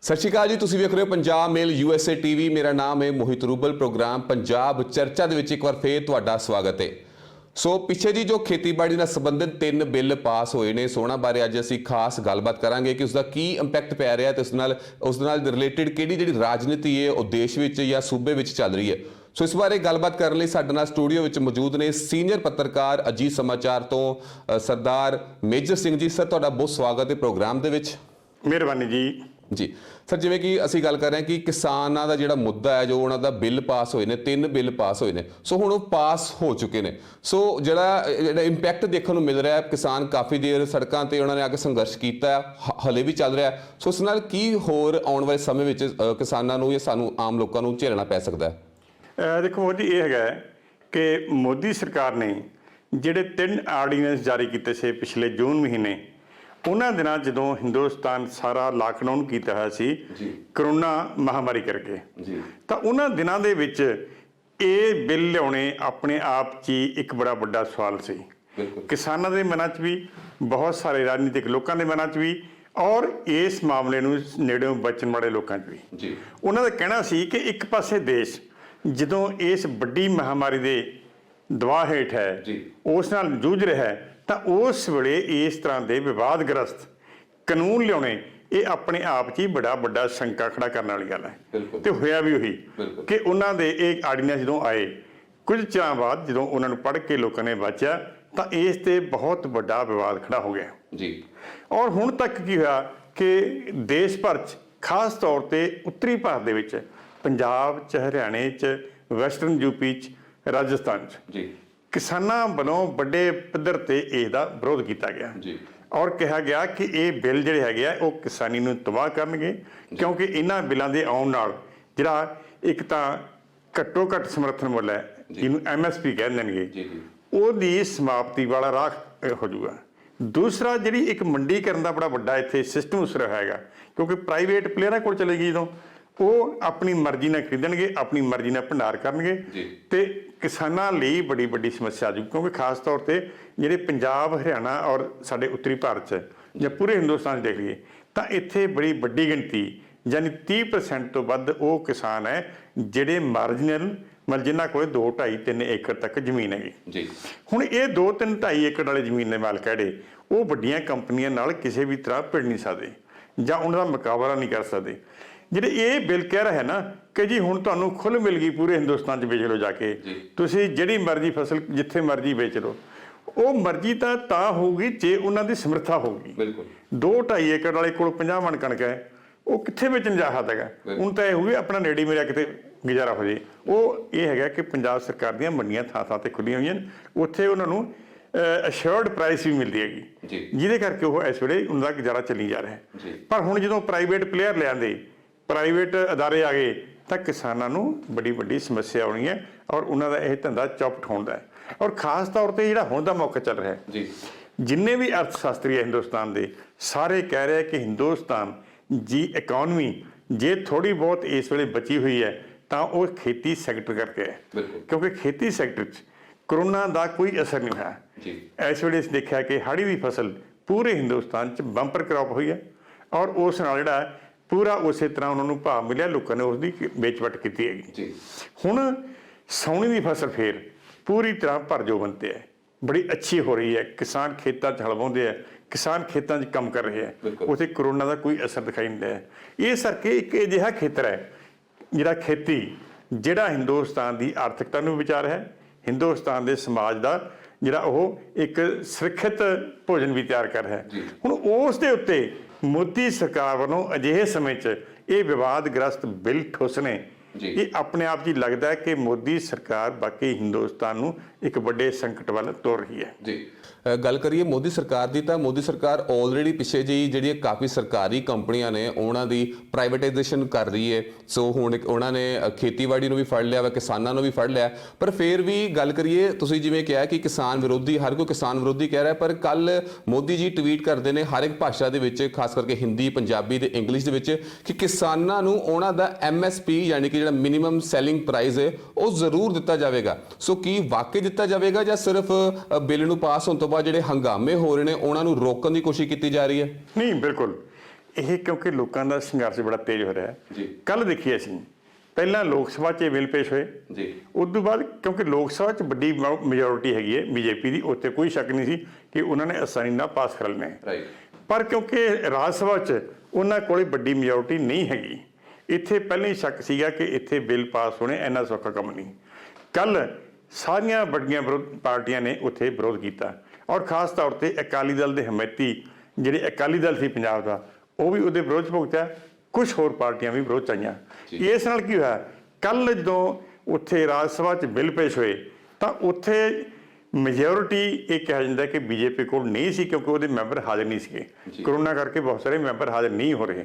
सत श्री अकाल जी, तुसीं वेख रहे हो पंजाब मेल USA TV। मेरा नाम है मोहित रूबल। प्रोग्राम पंजाब चर्चा दे विच एक बार फिर तुहाडा स्वागत है। सो पिछे जी जो खेतीबाड़ी नाल संबंधित 3 बिल पास होए ने, सो उहनां बारे अज असीं खास गलबात करांगे कि उसका की इंपैक्ट पै रहा है ते उस नाल रिलेटेड किहड़ी जिहड़ी राजनीति है वो देश विच या सूबे विच चल रही है। सो इस बारे गलबात करने लई साडे नाल स्टूडियो विच मौजूद ने सीनियर पत्रकार अजीत समाचार तो सरदार मेजर सिंह जी। सर तुहाडा बहुत स्वागत है प्रोग्राम दे विच। मेहरबानी जी। जी सर, जिवें कि असीं गल कर रहे हैं कि किसानां दा जिहड़ा मुद्दा है, जो उन्हां दा बिल पास होए ने, 3 बिल पास होए ने, सो हुण पास हो चुके ने। सो जिहड़ा इंपैक्ट देखण नूं मिल रहा है, किसान काफ़ी देर सड़कां ते उन्हां ने आके संघर्ष कीता है, हले भी चल रहा है। सो उस नाल की होर आउण वाले समय विच किसानां नूं या सानूं आम लोकां नूं झेलना पै सकदा है? देखो मोदी, ये हैगा कि मोदी सरकार ने ਜਿਹੜੇ 3 ਆਰਡੀਨੈਂਸ ਜਾਰੀ ਕੀਤੇ ਸੀ ਪਿਛਲੇ ਜੂਨ ਮਹੀਨੇ, ਉਹਨਾਂ ਦਿਨਾਂ ਜਦੋਂ ਹਿੰਦੁਸਤਾਨ ਸਾਰਾ ਲਾਕਡਾਊਨ ਕੀਤਾ ਹੋਇਆ ਸੀ ਕਰੋਨਾ ਮਹਾਮਾਰੀ ਕਰਕੇ, ਤਾਂ ਉਹਨਾਂ ਦਿਨਾਂ ਦੇ ਵਿੱਚ ਇਹ ਬਿੱਲ ਲਿਆਉਣੇ ਆਪਣੇ ਆਪ 'ਚ ਹੀ ਇੱਕ ਬੜਾ ਵੱਡਾ ਸਵਾਲ ਸੀ। ਕਿਸਾਨਾਂ ਦੇ ਮਨਾਂ 'ਚ ਵੀ, ਬਹੁਤ ਸਾਰੇ ਰਾਜਨੀਤਿਕ ਲੋਕਾਂ ਦੇ ਮਨਾਂ 'ਚ ਵੀ, ਔਰ ਇਸ ਮਾਮਲੇ ਨੂੰ ਨੇੜਿਓਂ ਬਚਣ ਵਾਲੇ ਲੋਕਾਂ 'ਚ ਵੀ। ਉਹਨਾਂ ਦਾ ਕਹਿਣਾ ਸੀ ਕਿ ਇੱਕ ਪਾਸੇ ਦੇਸ਼ ਜਦੋਂ ਇਸ ਵੱਡੀ ਮਹਾਮਾਰੀ ਦੇ ਦਬਾਅ ਹੇਠ ਹੈ, ਉਸ ਨਾਲ ਜੂਝ ਰਿਹਾ ਹੈ, ਤਾਂ ਉਸ ਵੇਲੇ ਇਸ ਤਰ੍ਹਾਂ ਦੇ ਵਿਵਾਦਗ੍ਰਸਤ ਕਾਨੂੰਨ ਲਿਆਉਣੇ ਇਹ ਆਪਣੇ ਆਪ 'ਚ ਹੀ ਬੜਾ ਵੱਡਾ ਸ਼ੰਕਾ ਖੜਾ ਕਰਨ ਵਾਲੀ ਗੱਲ ਹੈ। ਤੇ ਹੋਇਆ ਵੀ ਉਹੀ ਕਿ ਉਹਨਾਂ ਦੇ ਇਹ ਆਰਡੀਨੈਂਸ ਜਦੋਂ ਆਏ, ਕੁਝ ਚਿਰਾਂ ਬਾਅਦ ਜਦੋਂ ਉਹਨਾਂ ਨੂੰ ਪੜ੍ਹ ਕੇ ਲੋਕਾਂ ਨੇ ਵਾਚਿਆ, ਤਾਂ ਇਸ 'ਤੇ ਬਹੁਤ ਵੱਡਾ ਵਿਵਾਦ ਖੜਾ ਹੋ ਗਿਆ ਜੀ। ਔਰ ਹੁਣ ਤੱਕ ਕੀ ਹੋਇਆ ਕਿ ਦੇਸ਼ ਭਰ 'ਚ, ਖਾਸ ਤੌਰ 'ਤੇ ਉੱਤਰੀ ਭਾਰਤ ਦੇ ਵਿੱਚ, ਪੰਜਾਬ 'ਚ, ਹਰਿਆਣੇ 'ਚ, ਵੈਸਟਰਨ ਯੂਪੀ 'ਚ, ਰਾਜਸਥਾਨ 'ਚ ਕਿਸਾਨਾਂ ਵੱਲੋਂ ਵੱਡੇ ਪੱਧਰ 'ਤੇ ਇਸ ਦਾ ਵਿਰੋਧ ਕੀਤਾ ਗਿਆ ਔਰ ਕਿਹਾ ਗਿਆ ਕਿ ਇਹ ਬਿੱਲ ਜਿਹੜੇ ਹੈਗੇ ਆ ਉਹ ਕਿਸਾਨੀ ਨੂੰ ਤਬਾਹ ਕਰਨਗੇ, ਕਿਉਂਕਿ ਇਹਨਾਂ ਬਿੱਲਾਂ ਦੇ ਆਉਣ ਨਾਲ ਜਿਹੜਾ ਇੱਕ ਤਾਂ ਘੱਟੋ ਘੱਟ ਸਮਰਥਨ ਮੁੱਲ ਹੈ, ਜਿਹਨੂੰ MSP ਕਹਿ ਦੇਣਗੇ, ਉਹਦੀ ਸਮਾਪਤੀ ਵਾਲਾ ਰਾਹ ਹੋ ਜਾਊਗਾ। ਦੂਸਰਾ, ਜਿਹੜੀ ਇੱਕ ਮੰਡੀਕਰਨ ਦਾ ਬੜਾ ਵੱਡਾ ਇੱਥੇ ਸਿਸਟਮ ਉਸ ਰਿਹਾ ਹੈਗਾ, ਕਿਉਂਕਿ ਪ੍ਰਾਈਵੇਟ ਪਲੇਅਰਾਂ ਕੋਲ ਚਲੇਗੀ ਜਦੋਂ, ਉਹ ਆਪਣੀ ਮਰਜ਼ੀ ਨਾਲ ਖਰੀਦਣਗੇ, ਆਪਣੀ ਮਰਜ਼ੀ ਨਾਲ ਭੰਡਾਰ ਕਰਨਗੇ, ਤੇ ਕਿਸਾਨਾਂ ਲਈ ਬੜੀ ਵੱਡੀ ਸਮੱਸਿਆ ਆ ਜੂ। ਕਿਉਂਕਿ ਖਾਸ ਤੌਰ 'ਤੇ ਜਿਹੜੇ ਪੰਜਾਬ, ਹਰਿਆਣਾ ਔਰ ਸਾਡੇ ਉੱਤਰੀ ਭਾਰਤ 'ਚ ਜਾਂ ਪੂਰੇ ਹਿੰਦੁਸਤਾਨ 'ਚ ਦੇਖ ਲਈਏ, ਤਾਂ ਇੱਥੇ ਬੜੀ ਵੱਡੀ ਗਿਣਤੀ, ਯਾਨੀ 30% ਤੋਂ ਵੱਧ ਉਹ ਕਿਸਾਨ ਹੈ ਜਿਹੜੇ ਮਾਰਜਨਲ, ਮਤਲਬ ਜਿਨ੍ਹਾਂ ਕੋਲ 2, 2.5, 3 ਏਕੜ ਤੱਕ ਜ਼ਮੀਨ ਹੈਗੀ। ਹੁਣ ਇਹ 2, 3, 2.5 ਏਕੜ ਵਾਲੇ ਜ਼ਮੀਨ ਦੇ ਮਾਲਕ ਜਿਹੜੇ, ਉਹ ਵੱਡੀਆਂ ਕੰਪਨੀਆਂ ਨਾਲ ਕਿਸੇ ਵੀ ਤਰ੍ਹਾਂ ਭਿੜ ਨਹੀਂ ਸਕਦੇ ਜਾਂ ਉਹਨਾਂ ਦਾ ਮੁਕਾਬਲਾ ਨਹੀਂ ਕਰ ਸਕਦੇ। ਜਿਹੜੇ ਇਹ ਬਿੱਲ ਕਹਿ ਰਿਹਾ ਹੈ ਨਾ ਕਿ ਜੀ ਹੁਣ ਤੁਹਾਨੂੰ ਖੁੱਲ੍ਹ ਮਿਲ ਗਈ, ਪੂਰੇ ਹਿੰਦੁਸਤਾਨ 'ਚ ਵੇਚ ਲਓ ਜਾ ਕੇ, ਤੁਸੀਂ ਜਿਹੜੀ ਮਰਜ਼ੀ ਫਸਲ ਜਿੱਥੇ ਮਰਜ਼ੀ ਵੇਚ ਲਓ, ਉਹ ਮਰਜ਼ੀ ਤਾਂ ਹੋਊਗੀ ਜੇ ਉਹਨਾਂ ਦੀ ਸਮਰੱਥਾ ਹੋਊਗੀ। 2, 2.5 ਏਕੜ ਵਾਲੇ ਕੋਲ 50 ਮਣ ਕਣਕ ਹੈ, ਉਹ ਕਿੱਥੇ ਵੇਚਣ ਜਾ ਸਕਦਾ ਹੈਗਾ? ਹੁਣ ਤਾਂ ਇਹ ਹੋਊਗੀ ਆਪਣਾ ਨੇੜੇ ਮੇਰਾ ਕਿਤੇ ਗੁਜ਼ਾਰਾ ਹੋ ਜੇ। ਉਹ ਇਹ ਹੈਗਾ ਕਿ ਪੰਜਾਬ ਸਰਕਾਰ ਦੀਆਂ ਮੰਡੀਆਂ ਥਾਂ ਤੇ ਖੁੱਲ੍ਹੀਆਂ ਹੋਈਆਂ ਨੇ, ਉੱਥੇ ਉਹਨਾਂ ਨੂੰ ਅਸ਼ੋਰਡ ਪ੍ਰਾਈਸ ਵੀ ਮਿਲਦੀ ਹੈਗੀ, ਜਿਹਦੇ ਕਰਕੇ ਉਹ ਇਸ ਵੇਲੇ ਉਹਨਾਂ ਦਾ ਗੁਜ਼ਾਰਾ ਚੱਲੀ ਜਾ ਰਿਹਾ। ਪਰ ਹੁਣ ਜਦੋਂ ਪ੍ਰਾਈਵੇਟ ਪਲੇਅਰ ਲਿਆਂਦੇ, ਪ੍ਰਾਈਵੇਟ ਅਦਾਰੇ ਆ ਗਏ, ਤਾਂ ਕਿਸਾਨਾਂ ਨੂੰ ਬੜੀ ਵੱਡੀ ਸਮੱਸਿਆ ਆਉਣੀ ਹੈ ਔਰ ਉਹਨਾਂ ਦਾ ਇਹ ਧੰਦਾ ਚੌਪਟ ਹੋਣ ਦਾ ਹੈ। ਔਰ ਖਾਸ ਤੌਰ 'ਤੇ ਜਿਹੜਾ ਹੁਣ ਦਾ ਮੌਕਾ ਚੱਲ ਰਿਹਾ ਹੈ, ਜਿੰਨੇ ਵੀ ਅਰਥ ਸ਼ਾਸਤਰੀ ਹੈ ਹਿੰਦੁਸਤਾਨ ਦੇ, ਸਾਰੇ ਕਹਿ ਰਹੇ ਕਿ ਹਿੰਦੁਸਤਾਨ ਦੀ ਇਕਨੋਮੀ ਜੇ ਥੋੜ੍ਹੀ ਬਹੁਤ ਇਸ ਵੇਲੇ ਬਚੀ ਹੋਈ ਹੈ ਤਾਂ ਉਹ ਖੇਤੀ ਸੈਕਟਰ ਕਰਕੇ ਹੈ, ਕਿਉਂਕਿ ਖੇਤੀ ਸੈਕਟਰ 'ਚ ਕਰੋਨਾ ਦਾ ਕੋਈ ਅਸਰ ਨਹੀਂ ਹੋਇਆ। ਇਸ ਵੇਲੇ ਅਸੀਂ ਦੇਖਿਆ ਕਿ ਹਾੜੀ ਦੀ ਫਸਲ ਪੂਰੇ ਹਿੰਦੁਸਤਾਨ 'ਚ ਬੰਪਰ ਕ੍ਰੌਪ ਹੋਈ ਹੈ ਔਰ ਉਸ ਨਾਲ ਜਿਹੜਾ ਪੂਰਾ ਉਸੇ ਤਰ੍ਹਾਂ ਉਹਨਾਂ ਨੂੰ ਭਾਅ ਮਿਲਿਆ, ਲੋਕਾਂ ਨੇ ਉਸਦੀ ਵੇਚ-ਵਟ ਕੀਤੀ ਹੈਗੀ। ਹੁਣ ਸਾਉਣੀ ਦੀ ਫਸਲ ਫੇਰ ਪੂਰੀ ਤਰ੍ਹਾਂ ਭਰਜੋਬਨ 'ਤੇ ਹੈ, ਬੜੀ ਅੱਛੀ ਹੋ ਰਹੀ ਹੈ। ਕਿਸਾਨ ਖੇਤਾਂ 'ਚ ਹਲ ਵਾਹੁੰਦੇ ਹੈ, ਕਿਸਾਨ ਖੇਤਾਂ 'ਚ ਕੰਮ ਕਰ ਰਹੇ ਹੈ, ਉੱਥੇ ਕਰੋਨਾ ਦਾ ਕੋਈ ਅਸਰ ਦਿਖਾਈ ਨਹੀਂ ਰਿਹਾ। ਇਹ ਕਰਕੇ ਇੱਕ ਅਜਿਹਾ ਖੇਤਰ ਹੈ ਜਿਹੜਾ ਖੇਤੀ, ਜਿਹੜਾ ਹਿੰਦੁਸਤਾਨ ਦੀ ਆਰਥਿਕਤਾ ਨੂੰ ਵਿਚਾਰ ਹੈ, ਹਿੰਦੁਸਤਾਨ ਦੇ ਸਮਾਜ ਦਾ ਜਿਹੜਾ ਉਹ ਇੱਕ ਸੁਰੱਖਿਅਤ ਭੋਜਨ ਵੀ ਤਿਆਰ ਕਰ ਰਿਹਾ ਹੈ। ਹੁਣ ਉਸ ਦੇ ਉੱਤੇ ਮੋਦੀ ਸਰਕਾਰ ਵੱਲੋਂ ਅਜਿਹੇ ਸਮੇਂ 'ਚ ਇਹ ਵਿਵਾਦਗ੍ਰਸਤ ਬਿੱਲ ਠੋਸਣੇ, ਇਹ ਆਪਣੇ ਆਪ 'ਚ ਲੱਗਦਾ ਹੈ ਕਿ ਮੋਦੀ ਸਰਕਾਰ ਬਾਕੀ ਹਿੰਦੁਸਤਾਨ ਨੂੰ ਇੱਕ ਵੱਡੇ ਸੰਕਟ ਵੱਲ ਤੋਰ ਰਹੀ ਹੈ। ਗੱਲ ਕਰੀਏ ਮੋਦੀ ਸਰਕਾਰ ਦੀ, ਤਾਂ ਮੋਦੀ ਸਰਕਾਰ ਆਲਰੇਡੀ ਪਿੱਛੇ ਜਿਹੀ ਜਿਹੜੀਆਂ ਕਾਫੀ ਸਰਕਾਰੀ ਕੰਪਨੀਆਂ ਨੇ ਉਹਨਾਂ ਦੀ ਪ੍ਰਾਈਵੇਟਾਈਜੇਸ਼ਨ ਕਰ ਰਹੀ ਹੈ। ਸੋ ਹੁਣ ਉਹਨਾਂ ਨੇ ਖੇਤੀਬਾੜੀ ਨੂੰ ਵੀ ਫੜ ਲਿਆ ਵਾ, ਕਿਸਾਨਾਂ ਨੂੰ ਵੀ ਫੜ ਲਿਆ। ਪਰ ਫਿਰ ਵੀ ਗੱਲ ਕਰੀਏ, ਤੁਸੀਂ ਜਿਵੇਂ ਕਿਹਾ ਕਿ ਕਿਸਾਨ ਵਿਰੋਧੀ, ਹਰ ਕੋਈ ਕਿਸਾਨ ਵਿਰੋਧੀ ਕਹਿ ਰਿਹਾ, ਪਰ ਕੱਲ ਮੋਦੀ ਜੀ ਟਵੀਟ ਕਰਦੇ ਨੇ ਹਰ ਇੱਕ ਭਾਸ਼ਾ ਦੇ ਵਿੱਚ, ਖਾਸ ਕਰਕੇ ਹਿੰਦੀ, ਪੰਜਾਬੀ ਤੇ ਇੰਗਲਿਸ਼ ਦੇ ਵਿੱਚ, ਕਿ ਕਿਸਾਨਾਂ ਨੂੰ ਉਹਨਾਂ ਦਾ MSP ਯਾਨੀ ਕਿ ਜਿਹੜਾ ਮਿਨੀਮਮ ਸੈਲਿੰਗ ਪ੍ਰਾਈਸ ਹੈ ਉਹ ਜ਼ਰੂਰ ਦਿੱਤਾ ਜਾਵੇਗਾ। ਸੋ ਕੀ ਵਾਕਈ ਦਿੱਤਾ ਜਾਵੇਗਾ ਜਾਂ ਸਿਰਫ ਬਿੱਲ ਨੂੰ ਪਾਸ ਹੋਣ ਤੋਂ ਬਾਅਦ ਜਿਹੜੇ ਹੰਗਾਮੇ ਹੋ ਰਹੇ ਨੇ ਉਹਨਾਂ ਨੂੰ ਰੋਕਣ ਦੀ ਕੋਸ਼ਿਸ਼ ਕੀਤੀ ਜਾ ਰਹੀ ਹੈ? ਨਹੀਂ, ਬਿਲਕੁਲ ਇਹ ਕਿਉਂਕਿ ਲੋਕਾਂ ਦਾ ਸੰਘਰਸ਼ ਬੜਾ ਤੇਜ਼ ਹੋ ਰਿਹਾ ਜੀ। ਹੈ। ਕੱਲ ਦੇਖੀਏ ਅਸੀਂ ਪਹਿਲਾਂ ਲੋਕ ਸਭਾ 'ਚ ਇਹ ਬਿੱਲ ਪੇਸ਼ ਹੋਏ ਜੀ। ਉਸ ਤੋਂ ਬਾਅਦ ਕਿਉਂਕਿ ਲੋਕ ਸਭਾ 'ਚ ਵੱਡੀ ਮੈਜੋਰਿਟੀ ਹੈਗੀ ਹੈ ਬੀਜੇਪੀ ਦੀ, ਉੱਥੇ ਕੋਈ ਸ਼ੱਕ ਨਹੀਂ ਸੀ ਕਿ ਉਹਨਾਂ ਨੇ ਆਸਾਨੀ ਨਾਲ ਪਾਸ ਕਰ ਲੈਣੇ। ਰਾਈਟ। ਪਰ ਕਿਉਂਕਿ ਰਾਜ ਸਭਾ 'ਚ ਉਹਨਾਂ ਕੋਲ ਵੱਡੀ ਮੈਜੋਰਿਟੀ ਨਹੀਂ ਹੈਗੀ, ਇੱਥੇ ਪਹਿਲਾਂ ਹੀ ਸ਼ੱਕ ਸੀਗਾ ਕਿ ਇੱਥੇ ਬਿੱਲ ਪਾਸ ਹੋਣੇ ਇੰਨਾ ਸੌਖਾ ਕੰਮ ਨਹੀਂ। ਕੱਲ ਸਾਰੀਆਂ ਵੱਡੀਆਂ ਪਾਰਟੀਆਂ ਨੇ ਉੱਥੇ ਵਿਰੋਧ ਕੀਤਾ ਔਰ ਖਾਸ ਤੌਰ ਤੇ ਅਕਾਲੀ ਦਲ ਦੇ ਹਮਾਇਤੀ ਜਿਹੜੇ ਅਕਾਲੀ ਦਲ ਸੀ ਪੰਜਾਬ ਦਾ, ਉਹ ਵੀ ਉਹਦੇ ਵਿਰੋਧ 'ਚ ਭੁਗਤਿਆ, ਕੁਝ ਹੋਰ ਪਾਰਟੀਆਂ ਵੀ ਵਿਰੋਧ 'ਚ ਆਈਆਂ। ਇਸ ਨਾਲ ਕੀ ਹੋਇਆ, ਕੱਲ ਜਦੋਂ ਉੱਥੇ ਰਾਜ ਸਭਾ 'ਚ ਬਿੱਲ ਪੇਸ਼ ਹੋਏ ਤਾਂ ਉੱਥੇ ਮੈਜੋਰਿਟੀ ਇਹ ਕਿਹਾ ਜਾਂਦਾ ਕਿ ਬੀਜੇਪੀ ਕੋਲ ਨਹੀਂ ਸੀ ਕਿਉਂਕਿ ਉਹਦੇ ਮੈਂਬਰ ਹਾਜ਼ਰ ਨਹੀਂ ਸੀਗੇ। ਕਰੋਨਾ ਕਰਕੇ ਬਹੁਤ ਸਾਰੇ ਮੈਂਬਰ ਹਾਜ਼ਰ ਨਹੀਂ ਹੋ ਰਹੇ,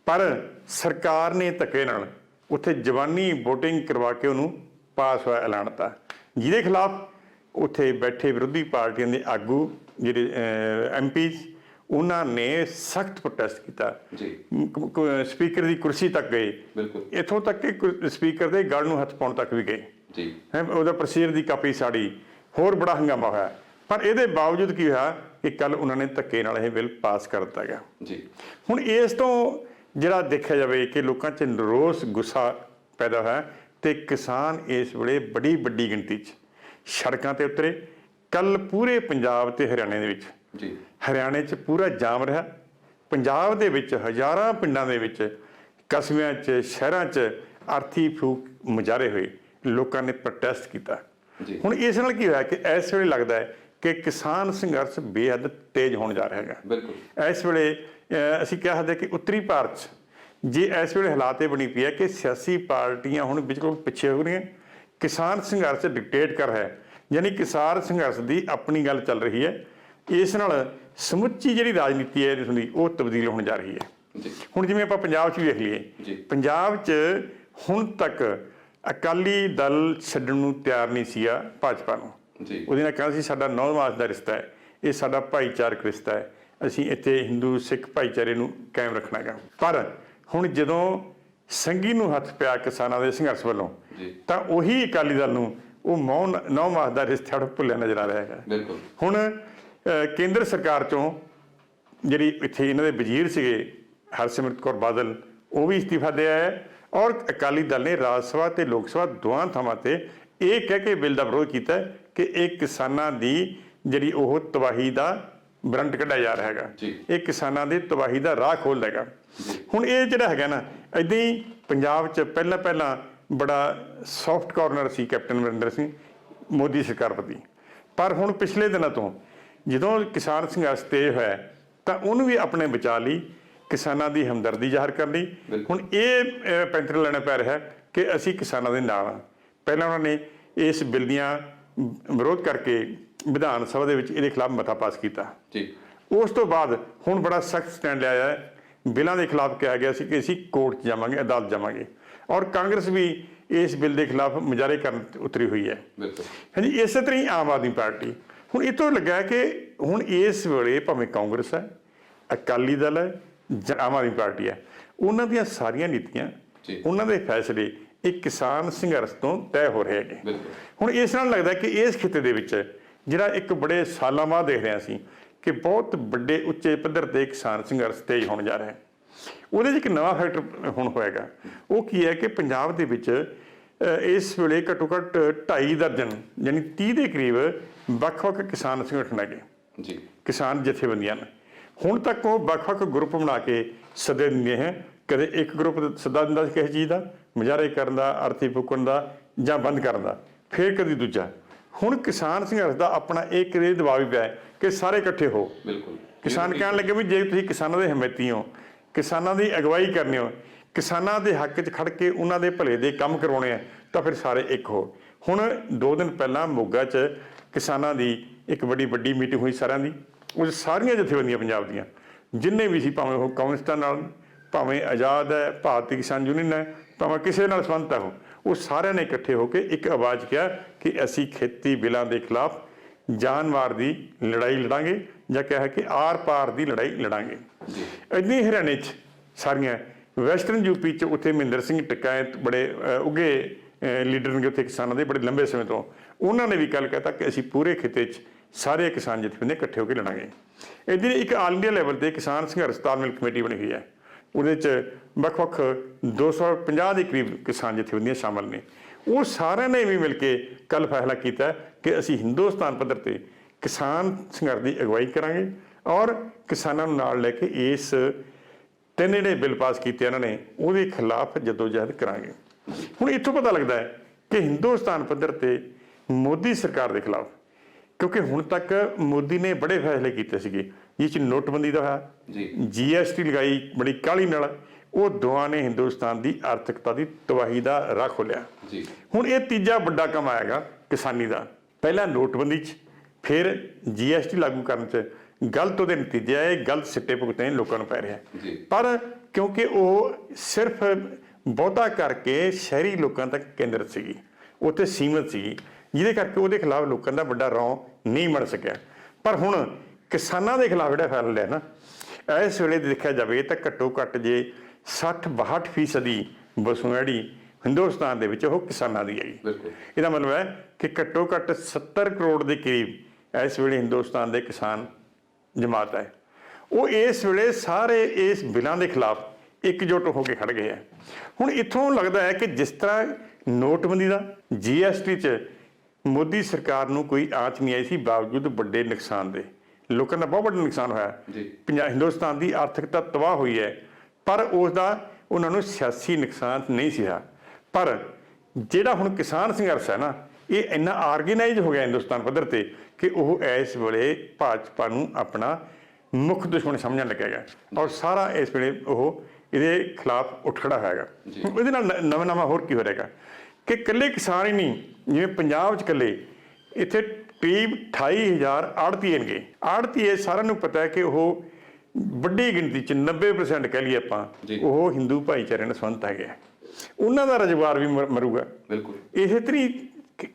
ਪਰ ਸਰਕਾਰ ਨੇ ਧੱਕੇ ਨਾਲ ਉੱਥੇ ਜ਼ਬਾਨੀ VOTING ਕਰਵਾ ਕੇ ਉਹਨੂੰ ਪਾਸ ਹੋਇਆ ਐਲਾਨਤਾ, ਜਿਹਦੇ ਖਿਲਾਫ ਉੱਥੇ ਬੈਠੇ ਵਿਰੋਧੀ ਪਾਰਟੀਆਂ ਦੇ ਆਗੂ ਜਿਹੜੇ MPs ਉਹਨਾਂ ਨੇ ਸਖਤ ਪ੍ਰੋਟੈਸਟ ਕੀਤਾ। ਸਪੀਕਰ ਦੀ ਕੁਰਸੀ ਤੱਕ ਗਏ, ਇੱਥੋਂ ਤੱਕ ਕਿ ਸਪੀਕਰ ਦੇ ਗਲ ਨੂੰ ਹੱਥ ਪਾਉਣ ਤੱਕ ਵੀ ਗਏ। ਉਹਦਾ ਪ੍ਰੋਸੀਜਰ ਦੀ ਕਾਪੀ ਸਾੜੀ, ਹੋਰ ਬੜਾ ਹੰਗਾਮਾ ਹੋਇਆ। ਪਰ ਇਹਦੇ ਬਾਵਜੂਦ ਕੀ ਹੋਇਆ ਕਿ ਕੱਲ ਉਹਨਾਂ ਨੇ ਧੱਕੇ ਨਾਲ ਇਹ ਬਿੱਲ ਪਾਸ ਕਰ ਦਿੱਤਾ ਗਿਆ। ਹੁਣ ਇਸ ਤੋਂ ਜਿਹੜਾ ਦੇਖਿਆ ਜਾਵੇ ਕਿ ਲੋਕਾਂ 'ਚ ਰੋਸ ਗੁੱਸਾ ਪੈਦਾ ਹੋਇਆ ਤੇ ਕਿਸਾਨ ਇਸ ਵੇਲੇ ਬੜੀ ਵੱਡੀ ਗਿਣਤੀ 'ਚ ਸੜਕਾਂ ਤੇ ਉਤਰੇ। ਕੱਲ ਪੂਰੇ ਪੰਜਾਬ ਤੇ ਹਰਿਆਣੇ ਦੇ ਵਿੱਚ, ਹਰਿਆਣੇ 'ਚ ਪੂਰਾ ਜਾਮ ਰਿਹਾ। ਪੰਜਾਬ ਦੇ ਵਿੱਚ ਹਜ਼ਾਰਾਂ ਪਿੰਡਾਂ ਦੇ ਵਿੱਚ, ਕਸਬਿਆਂ 'ਚ, ਸ਼ਹਿਰਾਂ 'ਚ ਆਰਥੀ ਫੂਕ ਮੁਜ਼ਾਹਰੇ ਹੋਏ, ਲੋਕਾਂ ਨੇ ਪ੍ਰੋਟੈਸਟ ਕੀਤਾ। ਹੁਣ ਇਸ ਨਾਲ ਕੀ ਹੋਇਆ ਕਿ ਇਸ ਵੇਲੇ ਲੱਗਦਾ ਹੈ ਕਿ ਕਿਸਾਨ ਸੰਘਰਸ਼ ਬੇਹੱਦ ਤੇਜ਼ ਹੋਣ ਜਾ ਰਿਹਾ ਹੈਗਾ। ਇਸ ਵੇਲੇ ਅਸੀਂ ਕਹਿ ਸਕਦੇ ਕਿ ਉੱਤਰੀ ਭਾਰਤ 'ਚ ਜੇ ਇਸ ਵੇਲੇ ਹਾਲਾਤ ਇਹ ਬਣੀ ਪਈ ਹੈ ਕਿ ਸਿਆਸੀ ਪਾਰਟੀਆਂ ਹੁਣ ਬਿਲਕੁਲ ਪਿੱਛੇ ਹੋ ਰਹੀਆਂ, ਕਿਸਾਨ ਸੰਘਰਸ਼ ਡਿਕਟੇਟ ਕਰ ਰਿਹਾ ਹੈ, ਯਾਨੀ ਕਿਸਾਨ ਸੰਘਰਸ਼ ਦੀ ਆਪਣੀ ਗੱਲ ਚੱਲ ਰਹੀ ਹੈ। ਇਸ ਨਾਲ ਸਮੁੱਚੀ ਜਿਹੜੀ ਰਾਜਨੀਤੀ ਹੈ ਇਸਦੀ ਉਹ ਤਬਦੀਲ ਹੋਣ ਜਾ ਰਹੀ ਹੈ। ਹੁਣ ਜਿਵੇਂ ਆਪਾਂ ਪੰਜਾਬ 'ਚ ਵੀ ਵੇਖ ਲਈਏ, ਪੰਜਾਬ 'ਚ ਹੁਣ ਤੱਕ ਅਕਾਲੀ ਦਲ ਛੱਡਣ ਨੂੰ ਤਿਆਰ ਨਹੀਂ ਸੀਗਾ ਭਾਜਪਾ ਨੂੰ। ਉਹਦੇ ਨਾਲ ਕਹਿੰਦਾ ਸੀ ਸਾਡਾ 9 ਮਾਸ ਦਾ ਰਿਸ਼ਤਾ ਹੈ, ਇਹ ਸਾਡਾ ਭਾਈਚਾਰਕ ਰਿਸ਼ਤਾ ਹੈ, ਅਸੀਂ ਇੱਥੇ ਹਿੰਦੂ ਸਿੱਖ ਭਾਈਚਾਰੇ ਨੂੰ ਕਾਇਮ ਰੱਖਣਾ ਹੈਗਾ। ਪਰ ਹੁਣ ਜਦੋਂ ਸੰਘੀ ਨੂੰ ਹੱਥ ਪਿਆ ਕਿਸਾਨਾਂ ਦੇ ਸੰਘਰਸ਼ ਵੱਲੋਂ ਤਾਂ ਉਹੀ ਅਕਾਲੀ ਦਲ ਨੂੰ ਉਹ 9 ਮਾਸ ਦਾ ਰਿਸ਼ਤਾ ਭੁੱਲਿਆ ਨਜ਼ਰ ਆ ਰਿਹਾ ਹੈਗਾ। ਹੁਣ ਕੇਂਦਰ ਸਰਕਾਰ 'ਚੋਂ ਜਿਹੜੀ ਇੱਥੇ ਇਹਨਾਂ ਦੇ ਵਜ਼ੀਰ ਸੀਗੇ ਹਰਸਿਮਰਤ ਕੌਰ ਬਾਦਲ, ਉਹ ਵੀ ਅਸਤੀਫਾ ਦੇ ਆਇਆ ਔਰ ਅਕਾਲੀ ਦਲ ਨੇ ਰਾਜ ਸਭਾ ਤੇ ਲੋਕ ਸਭਾ ਦੋਵਾਂ ਥਾਵਾਂ ਤੇ ਇਹ ਕਹਿ ਕੇ ਬਿੱਲ ਦਾ ਵਿਰੋਧ ਕੀਤਾ ਕਿ ਇਹ ਕਿਸਾਨਾਂ ਦੀ ਜਿਹੜੀ ਉਹ ਤਬਾਹੀ ਦਾ ਬਰੰਟ ਕੱਢਿਆ ਜਾ ਰਿਹਾ ਹੈਗਾ, ਇਹ ਕਿਸਾਨਾਂ ਦੀ ਤਬਾਹੀ ਦਾ ਰਾਹ ਖੋਲ੍ਹਦਾ ਹੈਗਾ। ਹੁਣ ਇਹ ਜਿਹੜਾ ਹੈਗਾ ਨਾ, ਇੱਦਾਂ ਹੀ ਪੰਜਾਬ 'ਚ ਪਹਿਲਾਂ ਬੜਾ ਸੌਫਟ ਕਾਰਨਰ ਸੀ ਕੈਪਟਨ ਅਮਰਿੰਦਰ ਸਿੰਘ ਮੋਦੀ ਸਰਕਾਰ ਪ੍ਰਤੀ, ਪਰ ਹੁਣ ਪਿਛਲੇ ਦਿਨਾਂ ਤੋਂ ਜਦੋਂ ਕਿਸਾਨ ਸੰਘਰਸ਼ ਤੇਜ਼ ਹੋਇਆ ਤਾਂ ਉਹਨੂੰ ਵੀ ਆਪਣੇ ਬਚਾ ਲਈ, ਕਿਸਾਨਾਂ ਦੀ ਹਮਦਰਦੀ ਜ਼ਾਹਰ ਕਰ ਲਈ। ਹੁਣ ਇਹ ਪੈਂਤਰ ਲੈਣਾ ਪੈ ਰਿਹਾ ਕਿ ਅਸੀਂ ਕਿਸਾਨਾਂ ਦੇ ਨਾਲ ਹਾਂ। ਪਹਿਲਾਂ ਉਹਨਾਂ ਨੇ ਇਸ ਬਿੱਲ ਦੀਆਂ ਵਿਰੋਧ ਕਰਕੇ ਵਿਧਾਨ ਸਭਾ ਦੇ ਵਿੱਚ ਇਹਦੇ ਖਿਲਾਫ ਮਤਾ ਪਾਸ ਕੀਤਾ। ਉਸ ਤੋਂ ਬਾਅਦ ਹੁਣ ਬੜਾ ਸਖਤ ਸਟੈਂਡ ਲਿਆ ਹੈ, ਬਿੱਲਾਂ ਦੇ ਖਿਲਾਫ ਕਿਹਾ ਗਿਆ ਸੀ ਕਿ ਅਸੀਂ ਕੋਰਟ 'ਚ ਜਾਵਾਂਗੇ, ਅਦਾਲਤ ਜਾਵਾਂਗੇ, ਔਰ ਕਾਂਗਰਸ ਵੀ ਇਸ ਬਿੱਲ ਦੇ ਖਿਲਾਫ ਮੁਜ਼ਾਹਰੇ ਕਰਨ ਉਤਰੀ ਹੋਈ ਹੈ। ਹਾਂਜੀ, ਇਸੇ ਤਰ੍ਹਾਂ ਹੀ ਆਮ ਆਦਮੀ ਪਾਰਟੀ ਹੁਣ ਇਹ ਤੋਂ ਲੱਗਾ ਕਿ ਹੁਣ ਇਸ ਵੇਲੇ ਭਾਵੇਂ ਕਾਂਗਰਸ ਹੈ, ਅਕਾਲੀ ਦਲ ਹੈ ਜਾਂ ਆਮ ਆਦਮੀ ਪਾਰਟੀ ਹੈ, ਉਹਨਾਂ ਦੀਆਂ ਸਾਰੀਆਂ ਨੀਤੀਆਂ, ਉਹਨਾਂ ਦੇ ਫੈਸਲੇ ਇਹ ਕਿਸਾਨ ਸੰਘਰਸ਼ ਤੋਂ ਤੈਅ ਹੋ ਰਹੇ ਹੈਗੇ। ਹੁਣ ਇਸ ਨਾਲ ਲੱਗਦਾ ਕਿ ਇਸ ਖਿੱਤੇ ਦੇ ਵਿੱਚ ਜਿਹੜਾ ਇੱਕ ਬੜੇ ਸਾਲਾਂ ਬਾਅਦ ਦੇਖ ਰਿਹਾ ਸੀ ਕਿ ਬਹੁਤ ਵੱਡੇ ਉੱਚੇ ਪੱਧਰ ਤੇ ਕਿਸਾਨ ਸੰਘਰਸ਼ ਤੇਜ਼ ਹੋਣ ਜਾ ਰਿਹਾ ਹੈ। ਉਹਦੇ 'ਚ ਇੱਕ ਨਵਾਂ ਫੈਕਟਰ ਹੁਣ ਹੋਏਗਾ, ਉਹ ਕੀ ਹੈ ਕਿ ਪੰਜਾਬ ਦੇ ਵਿੱਚ ਇਸ ਵੇਲੇ ਘੱਟੋ ਘੱਟ 2.5 ਦਰਜਨ ਯਾਨੀ 30 ਦੇ ਕਰੀਬ ਵੱਖ-ਵੱਖ ਕਿਸਾਨ ਸੰਗਠਨ ਹੈਗੇ, ਕਿਸਾਨ ਜਥੇਬੰਦੀਆਂ ਨੇ। ਹੁਣ ਤੱਕ ਉਹ ਵੱਖ-ਵੱਖ ਗਰੁੱਪ ਬਣਾ ਕੇ ਸੱਦੇ ਦਿੰਦੇ ਹੈ, ਕਦੇ ਇੱਕ ਗਰੁੱਪ ਸੱਦਾ ਦਿੰਦਾ ਸੀ ਕਿਸੇ ਚੀਜ਼ ਦਾ, ਮੁਜ਼ਾਹਰੇ ਕਰਨ ਦਾ, ਅਰਥੀ ਫੂਕਣ ਦਾ ਜਾਂ ਬੰਦ ਕਰਨ ਦਾ, ਫਿਰ ਕਦੀ ਦੂਜਾ। ਹੁਣ ਕਿਸਾਨ ਸੰਘਰਸ਼ ਦਾ ਆਪਣਾ ਇੱਕ ਇਹ ਦਬਾਅ ਵੀ ਪਿਆ ਕਿ ਸਾਰੇ ਇਕੱਠੇ ਹੋ। ਕਿਸਾਨ ਕਹਿਣ ਲੱਗੇ ਵੀ ਜੇ ਤੁਸੀਂ ਕਿਸਾਨਾਂ ਦੇ ਹਮਾਇਤੀ ਹੋ, ਕਿਸਾਨਾਂ ਦੀ ਅਗਵਾਈ ਕਰਨੀ ਹੋ, ਕਿਸਾਨਾਂ ਦੇ ਹੱਕ 'ਚ ਖੜ ਕੇ ਉਹਨਾਂ ਦੇ ਭਲੇ ਦੇ ਕੰਮ ਕਰਵਾਉਣੇ ਆ, ਤਾਂ ਫਿਰ ਸਾਰੇ ਇੱਕ ਹੋ। ਹੁਣ 2 ਦਿਨ ਪਹਿਲਾਂ ਮੋਗਾ 'ਚ ਕਿਸਾਨਾਂ ਦੀ ਇੱਕ ਵੱਡੀ ਮੀਟਿੰਗ ਹੋਈ ਸਾਰਿਆਂ ਦੀ, ਉਹ ਸਾਰੀਆਂ ਜਥੇਬੰਦੀਆਂ ਪੰਜਾਬ ਦੀਆਂ ਜਿੰਨੇ ਵੀ ਸੀ, ਭਾਵੇਂ ਉਹ ਕਮਿਊਨਿਸਟਾਂ ਨਾਲ, ਭਾਵੇਂ ਆਜ਼ਾਦ ਹੈ, ਭਾਰਤੀ ਕਿਸਾਨ ਯੂਨੀਅਨ ਹੈ, ਭਾਵੇਂ ਕਿਸੇ ਨਾਲ ਸੰਬੰਧਤ ਹੈ, ਉਹ ਸਾਰਿਆਂ ਨੇ ਇਕੱਠੇ ਹੋ ਕੇ ਇੱਕ ਆਵਾਜ਼ ਕਿਹਾ ਕਿ ਅਸੀਂ ਖੇਤੀ ਬਿੱਲਾਂ ਦੇ ਖਿਲਾਫ ਜਾਨਮਾਰ ਦੀ ਲੜਾਈ ਲੜਾਂਗੇ, ਜਾਂ ਕਿਹਾ ਕਿ ਆਰ-ਪਾਰ ਦੀ ਲੜਾਈ ਲੜਾਂਗੇ। ਇੱਦਾਂ ਹੀ ਹਰਿਆਣੇ 'ਚ ਸਾਰੀਆਂ, ਵੈਸਟਰਨ ਯੂਪੀ 'ਚ ਉੱਥੇ ਮਹਿੰਦਰ ਸਿੰਘ ਟਿਕਾਇਤ ਬੜੇ ਉੱਘੇ ਲੀਡਰ ਨੇ ਉੱਥੇ ਕਿਸਾਨਾਂ ਦੇ ਬੜੇ ਲੰਬੇ ਸਮੇਂ ਤੋਂ, ਉਹਨਾਂ ਨੇ ਵੀ ਕੱਲ੍ਹ ਕਹਿਤਾ ਕਿ ਅਸੀਂ ਪੂਰੇ ਖਿੱਤੇ 'ਚ ਸਾਰੇ ਕਿਸਾਨ ਜਥੇਬੰਦੀਆਂ ਇਕੱਠੇ ਹੋ ਕੇ ਲੜਾਂਗੇ। ਇਹਦੇ ਲਈ ਇੱਕ ਆਲ ਇੰਡੀਆ ਲੈਵਲ ਤੇ ਕਿਸਾਨ ਸੰਘਰਸ਼ ਤਾਲਮੇਲ ਕਮੇਟੀ ਬਣੀ ਹੋਈ ਹੈ। ਉਹਦੇ 'ਚ ਵੱਖ-ਵੱਖ 250 ਦੇ ਕਰੀਬ ਕਿਸਾਨ ਜਥੇਬੰਦੀਆਂ ਸ਼ਾਮਲ ਨੇ। ਉਹ ਸਾਰਿਆਂ ਨੇ ਵੀ ਮਿਲ ਕੇ ਕੱਲ੍ਹ ਫੈਸਲਾ ਕੀਤਾ ਕਿ ਅਸੀਂ ਹਿੰਦੁਸਤਾਨ ਪੱਧਰ ਤੇ ਕਿਸਾਨ ਸੰਘਰਸ਼ ਦੀ ਅਗਵਾਈ ਕਰਾਂਗੇ ਔਰ ਕਿਸਾਨਾਂ ਨੂੰ ਨਾਲ ਲੈ ਕੇ ਇਸ ਤਿੰਨ ਜਿਹੜੇ ਬਿੱਲ ਪਾਸ ਕੀਤੇ ਇਹਨਾਂ ਨੇ ਉਹਦੇ ਖਿਲਾਫ ਜਦੋਜਹਿਦ ਕਰਾਂਗੇ। ਹੁਣ ਇੱਥੋਂ ਪਤਾ ਲੱਗਦਾ ਹੈ ਕਿ ਹਿੰਦੁਸਤਾਨ ਪੱਧਰ ਤੇ ਮੋਦੀ ਸਰਕਾਰ ਦੇ ਖਿਲਾਫ, ਕਿਉਂਕਿ ਹੁਣ ਤੱਕ ਮੋਦੀ ਨੇ ਬੜੇ ਫੈਸਲੇ ਕੀਤੇ ਸੀਗੇ, ਜਿਸ 'ਚ ਨੋਟਬੰਦੀ ਦਾ ਹੋਇਆ, GST ਲਗਾਈ ਬੜੀ ਕਾਹਲੀ ਨਾਲ, ਉਹ ਦੋਵਾਂ ਨੇ ਹਿੰਦੁਸਤਾਨ ਦੀ ਆਰਥਿਕਤਾ ਦੀ ਤਬਾਹੀ ਦਾ ਰਾਹ ਖੋਲਿਆ। ਹੁਣ ਇਹ ਤੀਜਾ ਵੱਡਾ ਕੰਮ ਆਏਗਾ ਕਿਸਾਨੀ ਦਾ। ਪਹਿਲਾਂ ਨੋਟਬੰਦੀ 'ਚ, ਫਿਰ GST ਲਾਗੂ ਕਰਨ 'ਚ ਗਲਤ ਉਹਦੇ ਨਤੀਜੇ ਆਏ, ਗਲਤ ਸਿੱਟੇ ਭੁਗਤਣੇ ਲੋਕਾਂ ਨੂੰ ਪੈ ਰਿਹਾ। ਪਰ ਕਿਉਂਕਿ ਉਹ ਸਿਰਫ ਬਹੁਤਾ ਕਰਕੇ ਸ਼ਹਿਰੀ ਲੋਕਾਂ ਤੱਕ ਕੇਂਦਰਿਤ ਸੀਗੀ, ਉੱਥੇ ਸੀਮਤ ਸੀਗੀ, ਜਿਹਦੇ ਕਰਕੇ ਉਹਦੇ ਖਿਲਾਫ ਲੋਕਾਂ ਦਾ ਵੱਡਾ ਰੌਂ ਨਹੀਂ ਬਣ ਸਕਿਆ। ਪਰ ਹੁਣ ਕਿਸਾਨਾਂ ਦੇ ਖਿਲਾਫ ਜਿਹੜਾ ਫੈਸਲਾ ਲਿਆ ਨਾ, ਇਸ ਵੇਲੇ ਦੇਖਿਆ ਜਾਵੇ ਤਾਂ ਘੱਟੋ ਘੱਟ ਜੇ 60-62% ਦੀ ਵਸੋਂ ਜਿਹੜੀ ਹਿੰਦੁਸਤਾਨ ਦੇ ਵਿੱਚ ਉਹ ਕਿਸਾਨਾਂ ਦੀ ਹੈਗੀ। ਇਹਦਾ ਮਤਲਬ ਹੈ ਕਿ ਘੱਟੋ ਘੱਟ 70 ਕਰੋੜ ਦੇ ਕਰੀਬ ਇਸ ਵੇਲੇ ਹਿੰਦੁਸਤਾਨ ਦੇ ਕਿਸਾਨ ਜਮਾਤ ਹੈ। ਉਹ ਇਸ ਵੇਲੇ ਸਾਰੇ ਇਸ ਬਿੱਲਾਂ ਦੇ ਖਿਲਾਫ ਇਕਜੁੱਟ ਹੋ ਕੇ ਖੜ ਗਏ ਹੈ। ਹੁਣ ਇੱਥੋਂ ਲੱਗਦਾ ਹੈ ਕਿ ਜਿਸ ਤਰ੍ਹਾਂ ਨੋਟਬੰਦੀ ਦਾ, GST 'ਚ ਮੋਦੀ ਸਰਕਾਰ ਨੂੰ ਕੋਈ ਆਂਚ ਨਹੀਂ ਆਈ ਸੀ, ਬਾਵਜੂਦ ਵੱਡੇ ਨੁਕਸਾਨ ਦੇ, ਲੋਕਾਂ ਦਾ ਬਹੁਤ ਵੱਡਾ ਨੁਕਸਾਨ ਹੋਇਆ। ਹਿੰਦੁਸਤਾਨ ਦੀ ਆਰਥਿਕਤਾ ਤਬਾਹ ਹੋਈ ਹੈ, ਪਰ ਉਸ ਦਾ ਉਹਨਾਂ ਨੂੰ ਸਿਆਸੀ ਨੁਕਸਾਨ ਨਹੀਂ ਸੀਗਾ। ਪਰ ਜਿਹੜਾ ਹੁਣ ਕਿਸਾਨ ਸੰਘਰਸ਼ ਹੈ ਨਾ, ਇਹ ਇੰਨਾ ਆਰਗੇਨਾਈਜ਼ ਹੋ ਗਿਆ ਹਿੰਦੁਸਤਾਨ ਪੱਧਰ ਤੇ ਕਿ ਉਹ ਇਸ ਵੇਲੇ ਭਾਜਪਾ ਨੂੰ ਆਪਣਾ ਮੁੱਖ ਦੁਸ਼ਮਣ ਸਮਝਣ ਲੱਗੇਗਾ ਔਰ ਸਾਰਾ ਇਸ ਵੇਲੇ ਉਹ ਇਹਦੇ ਖਿਲਾਫ ਉੱਠ ਖੜਾ ਹੋਏਗਾ। ਇਹਦੇ ਨਾਲ ਨਵਾਂ ਹੋਰ ਕੀ ਹੋ ਰਹੇਗਾ ਕਿ ਇਕੱਲੇ ਕਿਸਾਨ ਹੀ ਨਹੀਂ, ਜਿਵੇਂ ਪੰਜਾਬ 'ਚ ਇਕੱਲੇ ਇੱਥੇ ਕਰੀਬ 28,000 ਆੜ੍ਹਤੀਏ ਨੇ। ਆੜ੍ਹਤੀਏ ਸਾਰਿਆਂ ਨੂੰ ਪਤਾ ਹੈ ਕਿ ਉਹ ਵੱਡੀ ਗਿਣਤੀ 'ਚ 90% ਕਹਿ ਲਈਏ ਆਪਾਂ, ਉਹ ਹਿੰਦੂ ਭਾਈਚਾਰੇ ਨਾਲ ਸੰਬੰਧਿਤ ਹੈਗੇ। ਉਹਨਾਂ ਦਾ ਰੁਜ਼ਗਾਰ ਵੀ ਮਰੂਗਾ। ਇਸੇ ਤਰੀ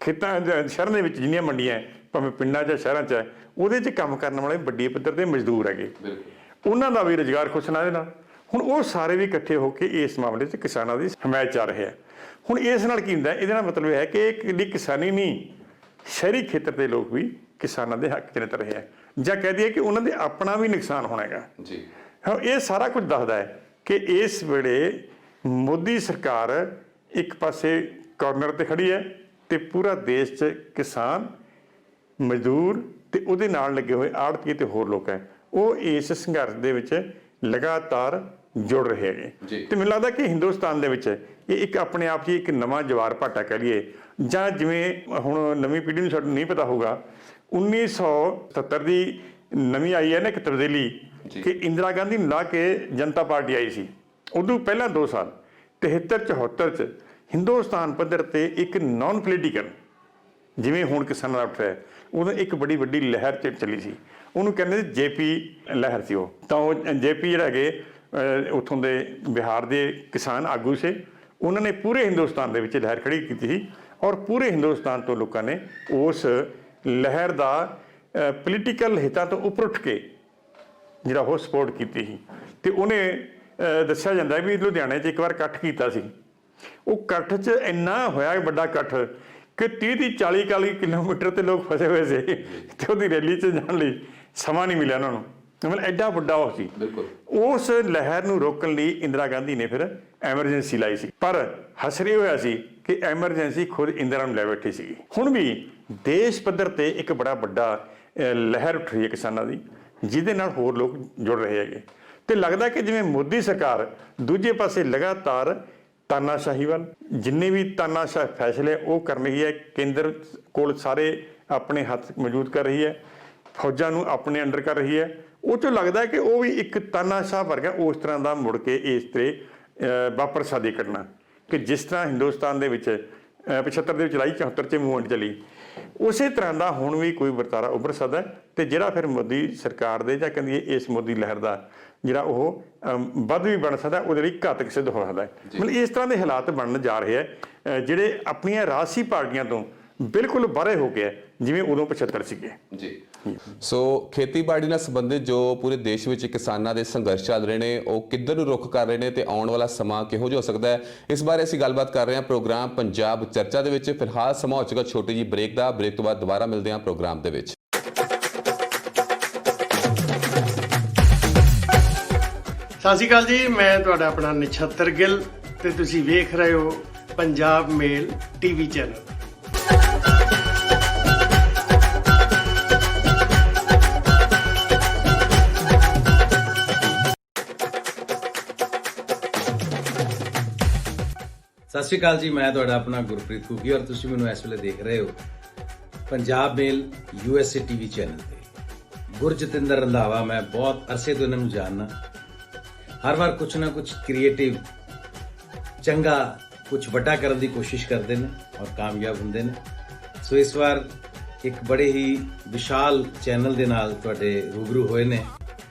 ਖੇਤਾਂ ਸ਼ਹਿਰਾਂ ਦੇ ਵਿੱਚ ਜਿੰਨੀਆਂ ਮੰਡੀਆਂ, ਭਾਵੇਂ ਪਿੰਡਾਂ 'ਚ ਸ਼ਹਿਰਾਂ 'ਚ ਹੈ, ਉਹਦੇ 'ਚ ਕੰਮ ਕਰਨ ਵਾਲੇ ਵੱਡੀ ਪੱਧਰ ਦੇ ਮਜ਼ਦੂਰ ਹੈਗੇ, ਉਹਨਾਂ ਦਾ ਵੀ ਰੁਜ਼ਗਾਰ ਖੁਸ਼ਨਾ ਇਹਦੇ ਨਾਲ। ਹੁਣ ਉਹ ਸਾਰੇ ਵੀ ਇਕੱਠੇ ਹੋ ਕੇ ਇਸ ਮਾਮਲੇ 'ਚ ਕਿਸਾਨਾਂ ਦੀ ਹਮਾਇਤ ਕਰ ਰਹੇ ਆ। ਹੁਣ ਇਸ ਨਾਲ ਕੀ ਹੁੰਦਾ, ਇਹਦੇ ਨਾਲ ਮਤਲਬ ਇਹ ਹੈ ਕਿ ਇਕੱਲੀ ਕਿਸਾਨੀ ਨਹੀਂ, ਸ਼ਹਿਰੀ ਖੇਤਰ ਦੇ ਲੋਕ ਵੀ ਕਿਸਾਨਾਂ ਦੇ ਹੱਕ 'ਚ ਨਿਤ ਰਹੇ ਆ, ਜਾਂ ਕਹਿ ਦਈਏ ਕਿ ਉਹਨਾਂ ਦੇ ਆਪਣਾ ਵੀ ਨੁਕਸਾਨ ਹੋਣਾ ਹੈਗਾ। ਹਾਂ, ਇਹ ਸਾਰਾ ਕੁਝ ਦੱਸਦਾ ਹੈ ਕਿ ਇਸ ਵੇਲੇ ਮੋਦੀ ਸਰਕਾਰ ਇੱਕ ਪਾਸੇ ਕਾਰਨਰ ਤੇ ਖੜੀ ਹੈ ਤੇ ਪੂਰਾ ਦੇਸ਼ 'ਚ ਕਿਸਾਨ, ਮਜ਼ਦੂਰ ਤੇ ਉਹਦੇ ਨਾਲ ਲੱਗੇ ਹੋਏ ਆੜ੍ਹਤੀਏ ਤੇ ਹੋਰ ਲੋਕ ਹੈ, ਉਹ ਇਸ ਸੰਘਰਸ਼ ਦੇ ਵਿੱਚ ਲਗਾਤਾਰ ਜੁੜ ਰਹੇ ਹੈਗੇ। ਤੇ ਮੈਨੂੰ ਲੱਗਦਾ ਕਿ ਹਿੰਦੁਸਤਾਨ ਦੇ ਵਿੱਚ ਇਹ ਇੱਕ ਆਪਣੇ ਆਪ 'ਚ ਇੱਕ ਨਵਾਂ ਜਵਾਰ ਭਾਟਾ ਕਹਿ ਲਈਏ, ਜਾਂ ਜਿਵੇਂ ਹੁਣ ਨਵੀਂ ਪੀੜ੍ਹੀ ਨੂੰ ਸਾਨੂੰ ਨਹੀਂ ਪਤਾ ਹੋਊਗਾ, 1977 ਦੀ ਨਵੀਂ ਆਈ ਹੈ ਨਾ ਇੱਕ ਤਬਦੀਲੀ, ਕਿ ਇੰਦਰਾ ਗਾਂਧੀ ਨੂੰ ਲਾ ਕੇ ਜਨਤਾ ਪਾਰਟੀ ਆਈ ਸੀ। ਉਦੋਂ ਪਹਿਲਾਂ 2 ਸਾਲ 73-74 'ਚ ਹਿੰਦੁਸਤਾਨ ਪੱਧਰ ਤੇ ਇੱਕ ਨਾਨ ਪੋਲੀਟੀਕਲ, ਜਿਵੇਂ ਹੁਣ ਕਿਸਾਨਾਂ ਦਾ ਉੱਠਿਆ, ਉਦੋਂ ਇੱਕ ਬੜੀ ਵੱਡੀ ਲਹਿਰ ਚੱਲੀ ਸੀ, ਉਹਨੂੰ ਕਹਿੰਦੇ ਸੀ JP ਲਹਿਰ ਸੀ। ਉਹ ਤਾਂ ਉਹ JP ਜਿਹੜਾ ਹੈਗੇ ਉੱਥੋਂ ਦੇ ਬਿਹਾਰ ਦੇ ਕਿਸਾਨ ਆਗੂ ਸੀ, ਉਹਨਾਂ ਨੇ ਪੂਰੇ ਹਿੰਦੁਸਤਾਨ ਦੇ ਵਿੱਚ ਲਹਿਰ ਖੜੀ ਕੀਤੀ ਸੀ ਔਰ ਪੂਰੇ ਹਿੰਦੁਸਤਾਨ ਤੋਂ ਲੋਕਾਂ ਨੇ ਉਸ ਲਹਿਰ ਦਾ ਪੋਲੀਟੀਕਲ ਹਿੱਤਾਂ ਤੋਂ ਉੱਪਰ ਉੱਠ ਕੇ ਜਿਹੜਾ ਉਹ ਸਪੋਰਟ ਕੀਤੀ ਸੀ। ਤੇ ਉਹਨੇ ਦੱਸਿਆ ਜਾਂਦਾ ਵੀ ਲੁਧਿਆਣੇ 'ਚ ਇੱਕ ਵਾਰ ਇਕੱਠ ਕੀਤਾ ਸੀ, ਉਹ ਇਕੱਠ 'ਚ ਇੰਨਾ ਹੋਇਆ ਵੱਡਾ ਇਕੱਠ ਕਿ 30-40 ਕਿਲੋਮੀਟਰ ਤੇ ਲੋਕ ਫਸੇ ਹੋਏ ਸੀ ਤੇ ਉਹਦੀ ਰੈਲੀ 'ਚ ਜਾਣ ਲਈ ਸਮਾਂ ਨਹੀਂ ਮਿਲਿਆ ਉਹਨਾਂ ਨੂੰ। ਮਤਲਬ ਐਡਾ ਵੱਡਾ ਉਹ ਸੀ। ਉਸ ਲਹਿਰ ਨੂੰ ਰੋਕਣ ਲਈ ਇੰਦਰਾ ਗਾਂਧੀ ਨੇ ਫਿਰ ਐਮਰਜੈਂਸੀ ਲਾਈ ਸੀ, ਪਰ ਹਸਰੇ ਹੋਇਆ ਸੀ ਕਿ ਐਮਰਜੈਂਸੀ ਖੁਦ ਇੰਦਰਾ ਨੂੰ ਲੈ ਬੈਠੀ ਸੀਗੀ। ਹੁਣ ਵੀ ਦੇਸ਼ ਪੱਧਰ ਤੇ ਇੱਕ ਬੜਾ ਵੱਡਾ ਲਹਿਰ ਉੱਠ ਰਹੀ ਹੈ ਕਿਸਾਨਾਂ ਦੀ, ਜਿਹਦੇ ਨਾਲ ਹੋਰ ਲੋਕ ਜੁੜ ਰਹੇ ਹੈਗੇ। ਤੇ ਲੱਗਦਾ ਕਿ ਜਿਵੇਂ ਮੋਦੀ ਸਰਕਾਰ ਦੂਜੇ ਪਾਸੇ ਲਗਾਤਾਰ ਤਾਨਾਸ਼ਾਹੀ ਵੱਲ, ਜਿੰਨੇ ਵੀ ਤਾਨਾਸ਼ਾਹ ਫੈਸਲੇ ਉਹ ਕਰ ਰਹੀ ਹੈ, ਕੇਂਦਰ ਕੋਲ ਸਾਰੇ ਆਪਣੇ ਹੱਥ ਮੌਜੂਦ ਕਰ ਰਹੀ ਹੈ, ਫੌਜਾਂ ਨੂੰ ਆਪਣੇ ਅੰਡਰ ਕਰ ਰਹੀ ਹੈ, ਉਹ 'ਚੋਂ ਲੱਗਦਾ ਕਿ ਉਹ ਵੀ ਇੱਕ ਤਾਨਾਸ਼ਾਹ ਵਰਗਾ ਉਸ ਤਰ੍ਹਾਂ ਦਾ ਮੁੜ ਕੇ ਇਸ ਤੇ ਵਾਪਰ ਸਕਦੀ ਘਟਨਾ, ਕਿ ਜਿਸ ਤਰ੍ਹਾਂ ਹਿੰਦੁਸਤਾਨ ਦੇ ਵਿੱਚ 75 ਦੇ ਵਿੱਚ ਚਲਾਈ, 74 'ਚ ਮੂਵਮੈਂਟ ਚੱਲੀ, ਉਸੇ ਤਰ੍ਹਾਂ ਦਾ ਹੁਣ ਵੀ ਕੋਈ ਵਰਤਾਰਾ ਉੱਭਰ ਸਕਦਾ ਤੇ ਜਿਹੜਾ ਫਿਰ ਮੋਦੀ ਸਰਕਾਰ ਦੇ, ਜਾਂ ਕਹਿੰਦੀ ਇਸ ਮੋਦੀ ਲਹਿਰ ਦਾ ਜਿਹੜਾ ਉਹ ਵੱਧ ਵੀ ਬਣ ਸਕਦਾ, ਉਹਦੇ ਲਈ ਘਾਤਕ ਸਿੱਧ ਹੋ ਸਕਦਾ ਹੈ। ਮਤਲਬ ਇਸ ਤਰ੍ਹਾਂ ਦੇ ਹਾਲਾਤ ਬਣਨ ਜਾ ਰਹੇ ਹੈ, ਜਿਹੜੇ ਆਪਣੀਆਂ ਰਾਜਸੀ ਪਾਰਟੀਆਂ ਤੋਂ ਬਿਲਕੁਲ ਬਾਹਰੇ ਹੋ ਗਏ, ਜਿਵੇਂ ਉਦੋਂ 75 ਸੀਗੇ। ਸੋ ਖੇਤੀਬਾੜੀ ਨਾਲ ਸੰਬੰਧਿਤ ਜੋ ਪੂਰੇ ਦੇਸ਼ ਵਿੱਚ ਕਿਸਾਨਾਂ ਦੇ ਸੰਘਰਸ਼ ਚੱਲ ਰਹੇ ਨੇ, ਉਹ ਕਿੱਧਰ ਨੂੰ ਰੁਖ ਕਰ ਰਹੇ ਨੇ ਤੇ ਆਉਣ ਵਾਲਾ ਸਮਾਂ ਕਿਹੋ ਜਿਹਾ ਹੋ ਸਕਦਾ ਹੈ, ਇਸ ਬਾਰੇ ਅਸੀਂ ਗੱਲਬਾਤ ਕਰ ਰਹੇ ਹਾਂ ਪ੍ਰੋਗਰਾਮ ਪੰਜਾਬ ਚਰਚਾ ਦੇ ਵਿੱਚ। ਫਿਲਹਾਲ ਸਮਾਂ ਹੋ ਚੁੱਕਾ ਛੋਟੀ ਜਿਹੀ ਬ੍ਰੇਕ ਦਾ। ਬ੍ਰੇਕ ਤੋਂ ਬਾਅਦ ਦੁਬਾਰਾ ਮਿਲਦੇ ਹਾਂ ਪ੍ਰੋਗਰਾਮ ਦੇ ਵਿੱਚ। ਸਤਿ ਸ਼੍ਰੀ ਅਕਾਲ ਜੀ, ਮੈਂ ਤੁਹਾਡਾ ਆਪਣਾ ਨਛੱਤਰ ਗਿੱਲ ਤੇ ਤੁਸੀਂ ਵੇਖ ਰਹੇ ਹੋ ਪੰਜਾਬ ਮੇਲ ਟੀਵੀ ਚੈਨਲ। ਸਤਿ ਸ਼੍ਰੀ ਅਕਾਲ ਜੀ, ਮੈਂ ਤੁਹਾਡਾ ਆਪਣਾ ਗੁਰਪ੍ਰੀਤ ਘੁੱਗੀ ਔਰ ਤੁਸੀਂ ਮੈਨੂੰ ਇਸ ਵੇਲੇ ਦੇਖ ਰਹੇ ਹੋ ਪੰਜਾਬ ਮੇਲ USA ਟੀਵੀ ਚੈਨਲ ਤੇ। ਗੁਰਜਤਿੰਦਰ ਰੰਧਾਵਾ, ਮੈਂ ਬਹੁਤ ਅਰਸੇ ਤੋਂ ਇਹਨਾਂ ਨੂੰ ਜਾਣਨਾ। ਹਰ ਵਾਰ ਕੁਛ ਨਾ ਕੁਛ ਕ੍ਰੀਏਟਿਵ ਚੰਗਾ ਕੁਛ ਵੱਡਾ ਕਰਨ ਦੀ ਕੋਸ਼ਿਸ਼ ਕਰਦੇ ਨੇ ਔਰ ਕਾਮਯਾਬ ਹੁੰਦੇ ਨੇ। ਸੋ ਇਸ ਵਾਰ ਇੱਕ ਬੜੇ ਹੀ ਵਿਸ਼ਾਲ ਚੈਨਲ ਦੇ ਨਾਲ ਤੁਹਾਡੇ ਰੂਬਰੂ ਹੋਏ ਨੇ,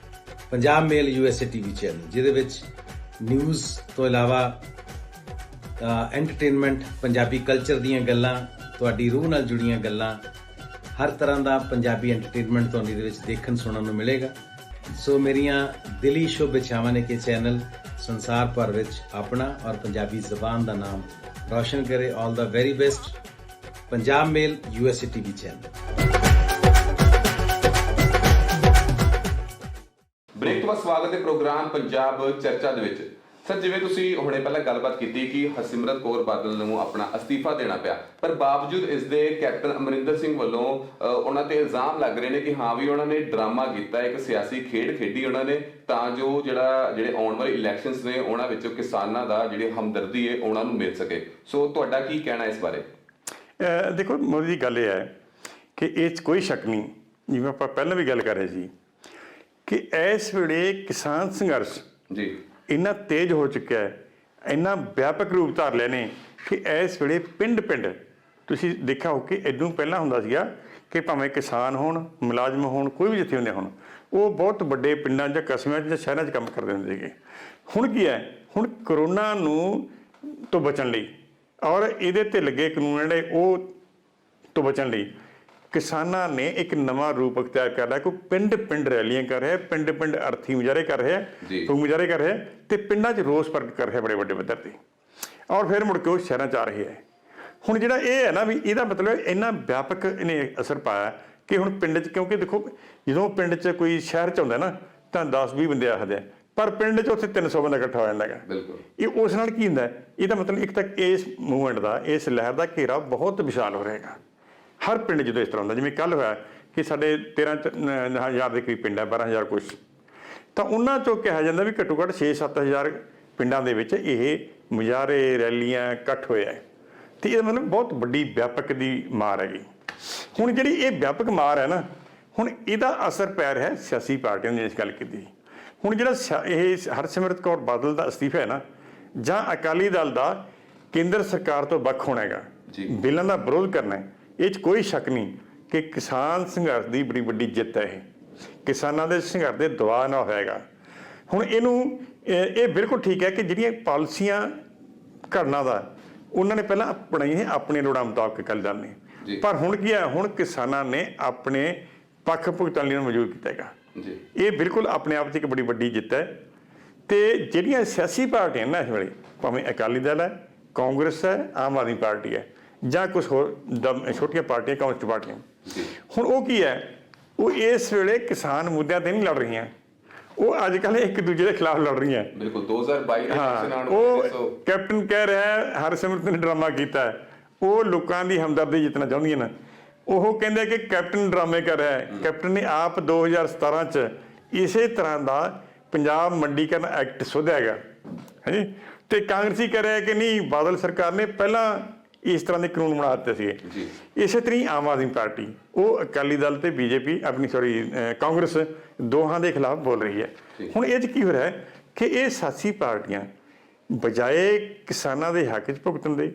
ਪੰਜਾਬ ਮੇਲ USA ਟੀਵੀ ਚੈਨਲ, ਜਿਹਦੇ ਵਿੱਚ ਨਿਊਜ਼ ਤੋਂ ਇਲਾਵਾ ਐਂਟਰਟੇਨਮੈਂਟ, ਪੰਜਾਬੀ ਕਲਚਰ ਦੀਆਂ ਗੱਲਾਂ, ਤੁਹਾਡੀ ਰੂਹ ਨਾਲ ਜੁੜੀਆਂ ਗੱਲਾਂ, ਹਰ ਤਰ੍ਹਾਂ ਦਾ ਪੰਜਾਬੀ ਐਂਟਰਟੇਨਮੈਂਟ ਤੁਹਾਨੂੰ ਇਹਦੇ ਵਿੱਚ ਦੇਖਣ ਸੁਣਨ ਨੂੰ ਮਿਲੇਗਾ। ਸੋ ਮੇਰੀਆਂ ਦਿਲੀ ਸ਼ੁਭ ਇੱਛਾਵਾਂ ਨੇ ਕਿ ਚੈਨਲ ਸੰਸਾਰ ਭਰ ਵਿੱਚ ਆਪਣਾ ਔਰ ਪੰਜਾਬੀ ਜ਼ਬਾਨ ਦਾ ਨਾਮ ਰੌਸ਼ਨ ਕਰੇ। ਆਲ ਦਾ ਵੈਰੀ ਬੈਸਟ, ਪੰਜਾਬ ਮੇਲ USA ਟੀਵੀ ਚੈਨਲ। ਬ੍ਰੇਕ ਤੋਂ ਬਾਅਦ ਸਵਾਗਤ ਹੈ ਪ੍ਰੋਗਰਾਮ ਪੰਜਾਬ ਚਰਚਾ ਦੇ ਵਿੱਚ। ਸਰ, ਜਿਵੇਂ ਤੁਸੀਂ ਹੁਣੇ ਪਹਿਲਾਂ ਗੱਲਬਾਤ ਕੀਤੀ ਕਿ ਹਰਸਿਮਰਤ ਕੌਰ ਬਾਦਲ ਨੂੰ ਆਪਣਾ ਅਸਤੀਫਾ ਦੇਣਾ ਪਿਆ, ਪਰ ਬਾਵਜੂਦ ਇਸ ਦੇ ਕੈਪਟਨ ਅਮਰਿੰਦਰ ਸਿੰਘ ਵੱਲੋਂ ਉਹਨਾਂ ਤੇ ਇਲਜ਼ਾਮ ਲੱਗ ਰਹੇ ਨੇ ਕਿ ਹਾਂ ਵੀ ਉਹਨਾਂ ਨੇ ਡਰਾਮਾ ਕੀਤਾ, ਇੱਕ ਸਿਆਸੀ ਖੇਡ ਖੇਡੀ ਉਹਨਾਂ ਨੇ, ਤਾਂ ਜੋ ਜਿਹੜੇ ਆਉਣ ਵਾਲੇ ਇਲੈਕਸ਼ਨਸ ਨੇ ਉਹਨਾਂ ਵਿੱਚੋਂ ਕਿਸਾਨਾਂ ਦਾ ਜਿਹੜੀ ਹਮਦਰਦੀ ਹੈ ਉਹਨਾਂ ਨੂੰ ਮਿਲ ਸਕੇ। ਸੋ ਤੁਹਾਡਾ ਕੀ ਕਹਿਣਾ ਇਸ ਬਾਰੇ? ਦੇਖੋ ਮੋਦੀ ਜੀ, ਗੱਲ ਇਹ ਹੈ ਕਿ ਇਹ 'ਚ ਕੋਈ ਸ਼ੱਕ ਨਹੀਂ, ਜਿਵੇਂ ਆਪਾਂ ਪਹਿਲਾਂ ਵੀ ਗੱਲ ਕਰ ਰਹੇ ਸੀ ਕਿ ਇਸ ਵੇਲੇ ਕਿਸਾਨ ਸੰਘਰਸ਼ ਜੀ ਇੰਨਾ ਤੇਜ਼ ਹੋ ਚੁੱਕਿਆ ਹੈ, ਇੰਨਾ ਵਿਆਪਕ ਰੂਪ ਧਾਰ ਲਿਆ ਨੇ ਕਿ ਇਸ ਵੇਲੇ ਪਿੰਡ ਤੁਸੀਂ ਦੇਖਿਆ ਹੋ ਕਿ ਇਦੋਂ ਪਹਿਲਾਂ ਹੁੰਦਾ ਸੀਗਾ ਕਿ ਭਾਵੇਂ ਕਿਸਾਨ ਹੋਣ, ਮੁਲਾਜ਼ਮ ਹੋਣ, ਕੋਈ ਵੀ ਜਿੱਥੇ ਹੁੰਦੇ ਹੋਣ, ਉਹ ਬਹੁਤ ਵੱਡੇ ਪਿੰਡਾਂ ਜਾਂ ਕਸਬਿਆਂ 'ਚ ਜਾਂ ਸ਼ਹਿਰਾਂ 'ਚ ਕੰਮ ਕਰਦੇ ਹੁੰਦੇ ਸੀਗੇ। ਹੁਣ ਕੀ ਹੈ, ਹੁਣ ਕਰੋਨਾ ਤੋਂ ਬਚਣ ਲਈ ਔਰ ਇਹਦੇ 'ਤੇ ਲੱਗੇ ਕਾਨੂੰਨ ਜਿਹੜੇ ਉਹ ਤੋਂ ਬਚਣ ਲਈ ਕਿਸਾਨਾਂ ਨੇ ਇੱਕ ਨਵਾਂ ਰੂਪ ਅਖਤਿਆਰ ਕਰ ਲਿਆ। ਕੋਈ ਪਿੰਡ ਰੈਲੀਆਂ ਕਰ ਰਿਹਾ, ਪਿੰਡ ਅਰਥੀ ਮੁਜ਼ਾਹਰੇ ਕਰ ਰਿਹਾ, ਮੁਜ਼ਾਹਰੇ ਕਰ ਰਿਹਾ ਤੇ ਪਿੰਡਾਂ 'ਚ ਰੋਸ ਪ੍ਰਗਟ ਕਰ ਰਿਹਾ ਬੜੇ ਵੱਡੇ ਪੱਧਰ ਤੇ, ਔਰ ਫਿਰ ਮੁੜ ਕੇ ਉਹ ਸ਼ਹਿਰਾਂ 'ਚ ਆ ਰਹੇ ਹੈ। ਹੁਣ ਜਿਹੜਾ ਇਹ ਹੈ ਨਾ ਵੀ ਇਹਦਾ ਮਤਲਬ ਇੰਨਾ ਵਿਆਪਕ ਇਹਨੇ ਅਸਰ ਪਾਇਆ ਕਿ ਹੁਣ ਪਿੰਡ 'ਚ, ਕਿਉਂਕਿ ਦੇਖੋ ਜਦੋਂ ਪਿੰਡ 'ਚ ਕੋਈ ਸ਼ਹਿਰ 'ਚ ਆਉਂਦਾ ਨਾ ਤਾਂ 10-20 ਬੰਦੇ ਆਖਦੇ ਆ, ਪਰ ਪਿੰਡ 'ਚ ਉੱਥੇ 300 ਬੰਦਾ ਇਕੱਠਾ ਹੋ ਜਾਂਦਾ ਹੈਗਾ। ਇਹ ਉਸ ਨਾਲ ਕੀ ਹੁੰਦਾ, ਇਹਦਾ ਮਤਲਬ ਇੱਕ ਤਾਂ ਇਸ ਮੂਵਮੈਂਟ ਦਾ, ਇਸ ਲਹਿਰ ਦਾ ਘੇਰਾ ਬਹੁਤ ਵਿਸ਼ਾਲ ਹੋ ਰਿਹਾ ਹੈਗਾ। ਹਰ ਪਿੰਡ ਜਦੋਂ ਇਸ ਤਰ੍ਹਾਂ ਹੁੰਦਾ, ਜਿਵੇਂ ਕੱਲ੍ਹ ਹੋਇਆ ਕਿ ਸਾਡੇ 13,000 ਦੇ ਕਰੀਬ ਪਿੰਡ ਹੈ, 12,000 ਕੁਛ, ਤਾਂ ਉਹਨਾਂ 'ਚੋਂ ਕਿਹਾ ਜਾਂਦਾ ਵੀ ਘੱਟੋ ਘੱਟ 6-7,000 ਪਿੰਡਾਂ ਦੇ ਵਿੱਚ ਇਹ ਮੁਜ਼ਾਹਰੇ, ਰੈਲੀਆਂ, ਇਕੱਠ ਹੋਇਆ ਹੈ। ਅਤੇ ਇਹਦਾ ਮਤਲਬ ਬਹੁਤ ਵੱਡੀ ਵਿਆਪਕ ਦੀ ਮਾਰ ਹੈਗੀ। ਹੁਣ ਜਿਹੜੀ ਇਹ ਵਿਆਪਕ ਮਾਰ ਹੈ ਨਾ, ਹੁਣ ਇਹਦਾ ਅਸਰ ਪੈ ਰਿਹਾ ਸਿਆਸੀ ਪਾਰਟੀਆਂ ਨੇ। ਇਸ ਗੱਲ ਕੀਤੀ ਹੁਣ ਜਿਹੜਾ ਇਹ ਹਰਸਿਮਰਤ ਕੌਰ ਬਾਦਲ ਦਾ ਅਸਤੀਫਾ ਹੈ ਨਾ, ਜਾਂ ਅਕਾਲੀ ਦਲ ਦਾ ਕੇਂਦਰ ਸਰਕਾਰ ਤੋਂ ਵੱਖ ਹੋਣਾ ਹੈਗਾ, ਬਿੱਲਾਂ ਦਾ ਵਿਰੋਧ ਕਰਨਾ ਹੈ, ਇਹ 'ਚ ਕੋਈ ਸ਼ੱਕ ਨਹੀਂ ਕਿ ਕਿਸਾਨ ਸੰਘਰਸ਼ ਦੀ ਬੜੀ ਵੱਡੀ ਜਿੱਤ ਹੈ। ਇਹ ਕਿਸਾਨਾਂ ਦੇ ਸੰਘਰਸ਼ ਦੇ ਦਬਾਅ ਨਾਲ ਹੋਏਗਾ। ਹੁਣ ਇਹ ਬਿਲਕੁਲ ਠੀਕ ਹੈ ਕਿ ਜਿਹੜੀਆਂ ਪਾਲਿਸੀਆਂ ਘੜਨਾ ਦਾ ਉਹਨਾਂ ਨੇ ਪਹਿਲਾਂ ਅਪਣਾਈਆਂ ਆਪਣੇ ਲੋੜਾਂ ਮੁਤਾਬਕ ਅਕਾਲੀ ਦਲ ਨੇ, ਪਰ ਹੁਣ ਕੀ ਹੈ, ਹੁਣ ਕਿਸਾਨਾਂ ਨੇ ਆਪਣੇ ਪੱਖ ਭੁਗਤਣ ਲਈ ਮੌਜੂਦ ਕੀਤਾ ਹੈਗਾ। ਇਹ ਬਿਲਕੁਲ ਆਪਣੇ ਆਪ 'ਚ ਇੱਕ ਬੜੀ ਵੱਡੀ ਜਿੱਤ ਹੈ। ਅਤੇ ਜਿਹੜੀਆਂ ਸਿਆਸੀ ਪਾਰਟੀਆਂ ਨਾ ਇਸ ਵੇਲੇ, ਭਾਵੇਂ ਅਕਾਲੀ ਦਲ ਹੈ, ਕਾਂਗਰਸ ਹੈ, ਆਮ ਆਦਮੀ ਪਾਰਟੀ ਹੈ, ਜਾਂ ਕੁਛ ਹੋਰ ਛੋਟੀਆਂ ਪਾਰਟੀਆਂ, ਕਮਿਊਨਿਸਟ ਪਾਰਟੀਆਂ, ਹੁਣ ਉਹ ਕੀ ਹੈ, ਉਹ ਇਸ ਵੇਲੇ ਕਿਸਾਨ ਮੁੱਦਿਆਂ 'ਤੇ ਨਹੀਂ ਲੜ ਰਹੀਆਂ, ਉਹ ਅੱਜ ਕੱਲ੍ਹ ਇੱਕ ਦੂਜੇ ਦੇ ਖਿਲਾਫ ਲੜ ਰਹੀਆਂ। ਬਿਲਕੁਲ 2022 ਉਹ ਕੈਪਟਨ ਕਹਿ ਰਿਹਾ ਹਰਸਿਮਰਤ ਨੇ ਡਰਾਮਾ ਕੀਤਾ, ਉਹ ਲੋਕਾਂ ਦੀ ਹਮਦਰਦੀ ਜਿੱਤਣਾ ਚਾਹੁੰਦੀਆਂ ਨੇ। ਉਹ ਕਹਿੰਦੇ ਕਿ ਕੈਪਟਨ ਡਰਾਮੇ ਕਰ ਰਿਹਾ ਹੈ। ਕੈਪਟਨ ਨੇ ਆਪ 2017 'ਚ ਇਸੇ ਤਰ੍ਹਾਂ ਦਾ ਪੰਜਾਬ ਮੰਡੀਕਰਨ ਐਕਟ ਸੋਧਿਆ ਹੈਗਾ, ਹਾਂਜੀ, ਅਤੇ ਕਾਂਗਰਸੀ ਕਹਿ ਰਿਹਾ ਕਿ ਨਹੀਂ, ਬਾਦਲ ਸਰਕਾਰ ਨੇ ਪਹਿਲਾਂ ਇਸ ਤਰ੍ਹਾਂ ਦੇ ਕਾਨੂੰਨ ਬਣਾ ਦਿੱਤੇ ਸੀਗੇ। ਇਸੇ ਤਰ੍ਹਾਂ ਹੀ ਆਮ ਆਦਮੀ ਪਾਰਟੀ, ਉਹ ਅਕਾਲੀ ਦਲ ਤੇ BJP ਕਾਂਗਰਸ ਦੋਹਾਂ ਦੇ ਖਿਲਾਫ ਬੋਲ ਰਹੀ ਹੈ। ਹੁਣ ਇਹ 'ਚ ਕੀ ਹੋ ਰਿਹਾ ਹੈ ਕਿ ਇਹ ਸਿਆਸੀ ਪਾਰਟੀਆਂ ਬਜਾਏ ਕਿਸਾਨਾਂ ਦੇ ਹੱਕ 'ਚ ਭੁਗਤਣ ਦੇ,